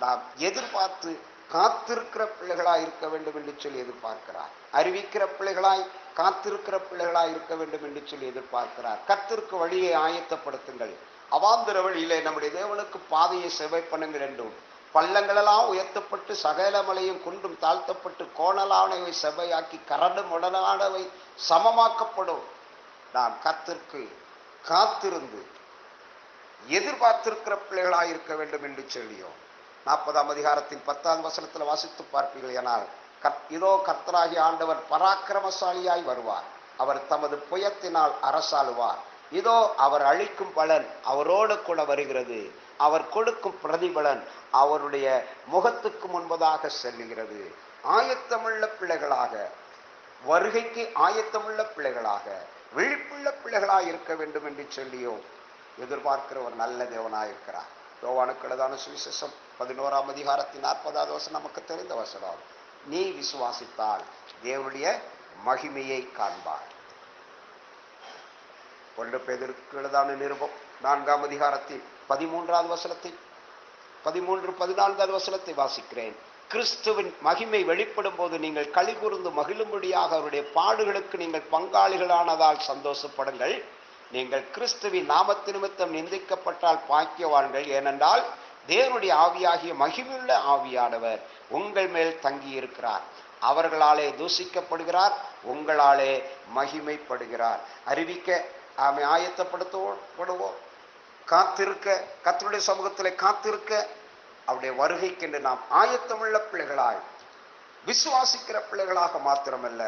நாம் எதிர்பார்த்து காத்திருக்கிற பிள்ளைகளாய் இருக்க வேண்டும் என்று சொல்லி எதிர்பார்க்கிறார். அறிவிக்கிற பிள்ளைகளாய் காத்திருக்கிற பிள்ளைகளாய் இருக்க வேண்டும் என்று சொல்லி எதிர்பார்க்கிறார். கர்த்தருக்கு வழியை ஆயத்தப்படுத்துங்கள், அவாந்தர வழியிலே நம்முடைய தேவனுக்கு பாதையை செவ்வை பண்ணுங்கள் என்றும், பள்ளங்களெல்லாம் உயர்த்தப்பட்டு சகல மலையும் குன்றும் தாழ்த்தப்பட்டு கோணலானவை செவ்வையாக்கி கரடு முடனானவை சமமாக்கப்படும். நாம் கர்த்தருக்கு காத்திருந்து எதிர்பார்த்திருக்கிற பிள்ளைகளாய் இருக்க வேண்டும் என்று சொல்லியோம். 40ஆம் அதிகாரத்தின் 10ஆம் வசனத்தில் வாசித்து பார்ப்பீர்கள். ஆனால் இதோ கர்த்தராகிய ஆண்டவர் பராக்கிரமசாலியாய் வருவார், அவர் தமது புயத்தினால் அரசாளுவார். இதோ அவர் அளிக்கும் பலன் அவரோடு கூட வருகிறது, அவர் கொடுக்கும் பிரதிபலன் அவருடைய முகத்துக்கு முன்பதாக செல்லுகிறது. ஆயத்தமுள்ள பிள்ளைகளாக, வருகைக்கு ஆயத்தமுள்ள பிள்ளைகளாக, விழிப்புள்ள பிள்ளைகளாக இருக்க வேண்டும் என்று சொல்லியோ எதிர்பார்க்கிற ஒரு நல்ல தேவனாயிருக்கிறார். யோவானுக்கு எழுதான சுவிசேஷம் 11ஆம் அதிகாரத்தின் 40வது வசனம் நமக்கு தெரிந்த வசனம். நீ விசுவாசித்தால் தேவனுடைய மகிமையை காண்பார். 1 பேதுருக்கு எழுதான நிருபம் 4ஆம் அதிகாரத்தில் 13வது வசனத்தை 14வது வசனத்தை வாசிக்கிறேன். கிறிஸ்துவின் மகிமை வெளிப்படும் போது நீங்கள் களி கூர்ந்து மகிழும்படியாக அவருடைய பாடுகளுக்கு நீங்கள் பங்காளிகளானதால் சந்தோஷப்படுங்கள். நீங்கள் கிறிஸ்துவின் நாமத்து நிமித்தம் நிந்திக்கப்பட்டால் பாக்கியவான்கள், ஏனென்றால் தேவனுடைய ஆவியாகிய மகிமையுள்ள ஆவியானவர் உங்கள் மேல் தங்கி இருக்கிறார். அவர்களாலே தூசிக்கப்படுகிறார், உங்களாலே மகிமைப்படுகிறார். அறிவிக்க ஆயத்தப்படுத்தப்படுவோம். காத்திருக்க, கர்த்தருடைய சமூகத்திலே காத்திருக்க, அவருடைய வருகைக்கென்று நாம் ஆயத்தமுள்ள பிள்ளைகளாய், விசுவாசிக்கிற பிள்ளைகளாக மாத்திரமல்ல,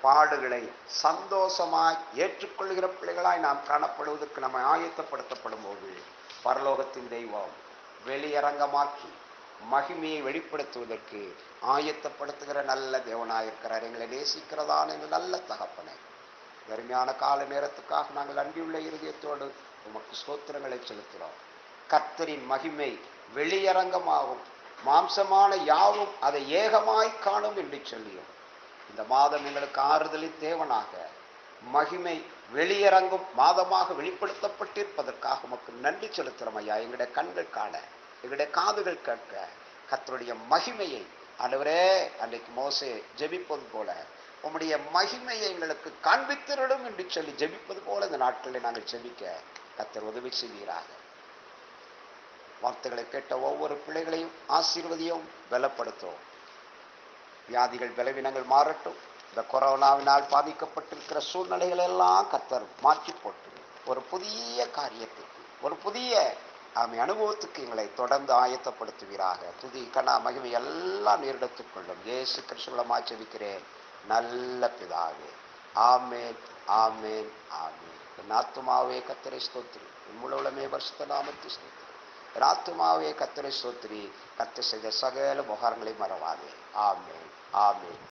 பாடுகளை சந்தோஷமாய் ஏற்றுக்கொள்கிற பிள்ளைகளாய் நாம் காணப்படுவதற்கு நம்ம ஆயத்தப்படுத்தப்படும் போது பரலோகத்தின் தெய்வம் வெளியரங்கமாக்கி மகிமையை வெளிப்படுத்துவதற்கு ஆயத்தப்படுத்துகிற நல்ல தேவனாயிருக்கிறார். எங்களை நேசிக்கிறதான நல்ல தகப்பனை, அருமையான கால நேரத்துக்காக நாங்கள் அன்பியுள்ள இருதயத்தோடு உமக்கு ஸ்தோத்திரங்களை செலுத்துகிறோம். கர்த்தரின் மகிமை வெளியரங்கமாகும், மாம்சமான யாவும் அதை ஏகமாய் காணும் என்று சொல்லியும், இந்த மாதம் எங்களுக்கு ஆறுதலின் தேவனாக, மகிமை வெளியரங்கும் மாதமாக வெளிப்படுத்தப்பட்டிருப்பதற்காக உமக்கு நன்றி செலுத்துகிறோம் ஐயா. எங்களுடைய கண்கள் காண, எங்களுடைய காதுகள் கேட்க கர்த்தருடைய மகிமையை, ஆண்டவரே, அன்றைக்கு மோசே ஜெபிப்பது போல உம்முடைய மகிமையை எங்களுக்கு காண்பித்திடும் என்று சொல்லி ஜெபிப்பது போல இந்த நாட்களில் நாங்கள் ஜெபிக்க கர்த்தர் உதவி செய்வீராக. வார்த்தைகளை கேட்ட ஒவ்வொரு பிள்ளைகளையும் ஆசீர்வதியும் பலப்படுத்தும். வியாதிகள் பலவீனங்கள் மாறட்டும். இந்த கொரோனாவினால் பாதிக்கப்பட்டிருக்கிற சூழ்நிலைகள் எல்லாம் கர்த்தர் மாற்றி போட்டு ஒரு புதிய காரியத்துக்கு, ஒரு புதிய அனுபவத்துக்கு எங்களை தொடர்ந்து ஆயத்தப்படுத்துவீராக. துதி கனா மகிமை எல்லாம் நேரிடத்துக் கொள்ளும். இயேசு கிறிஸ்துவின் ஜெபிக்கிறேன் நல்ல பிதாவே. ஆமென், ஆமென், ஆமென். என் ஆத்துமாவே கர்த்தரை ஸ்தோத்திரி, என் முழு உள்ளமே பரிசுத்த நாமத்தை ஸ்தோத்திரி. என் ஆத்துமாவே கர்த்தரை ஸ்தோத்திரி, கர்த்தர் செய்த சகல உபகாரங்களை மறவாதே. ஆமென், ஆமென்.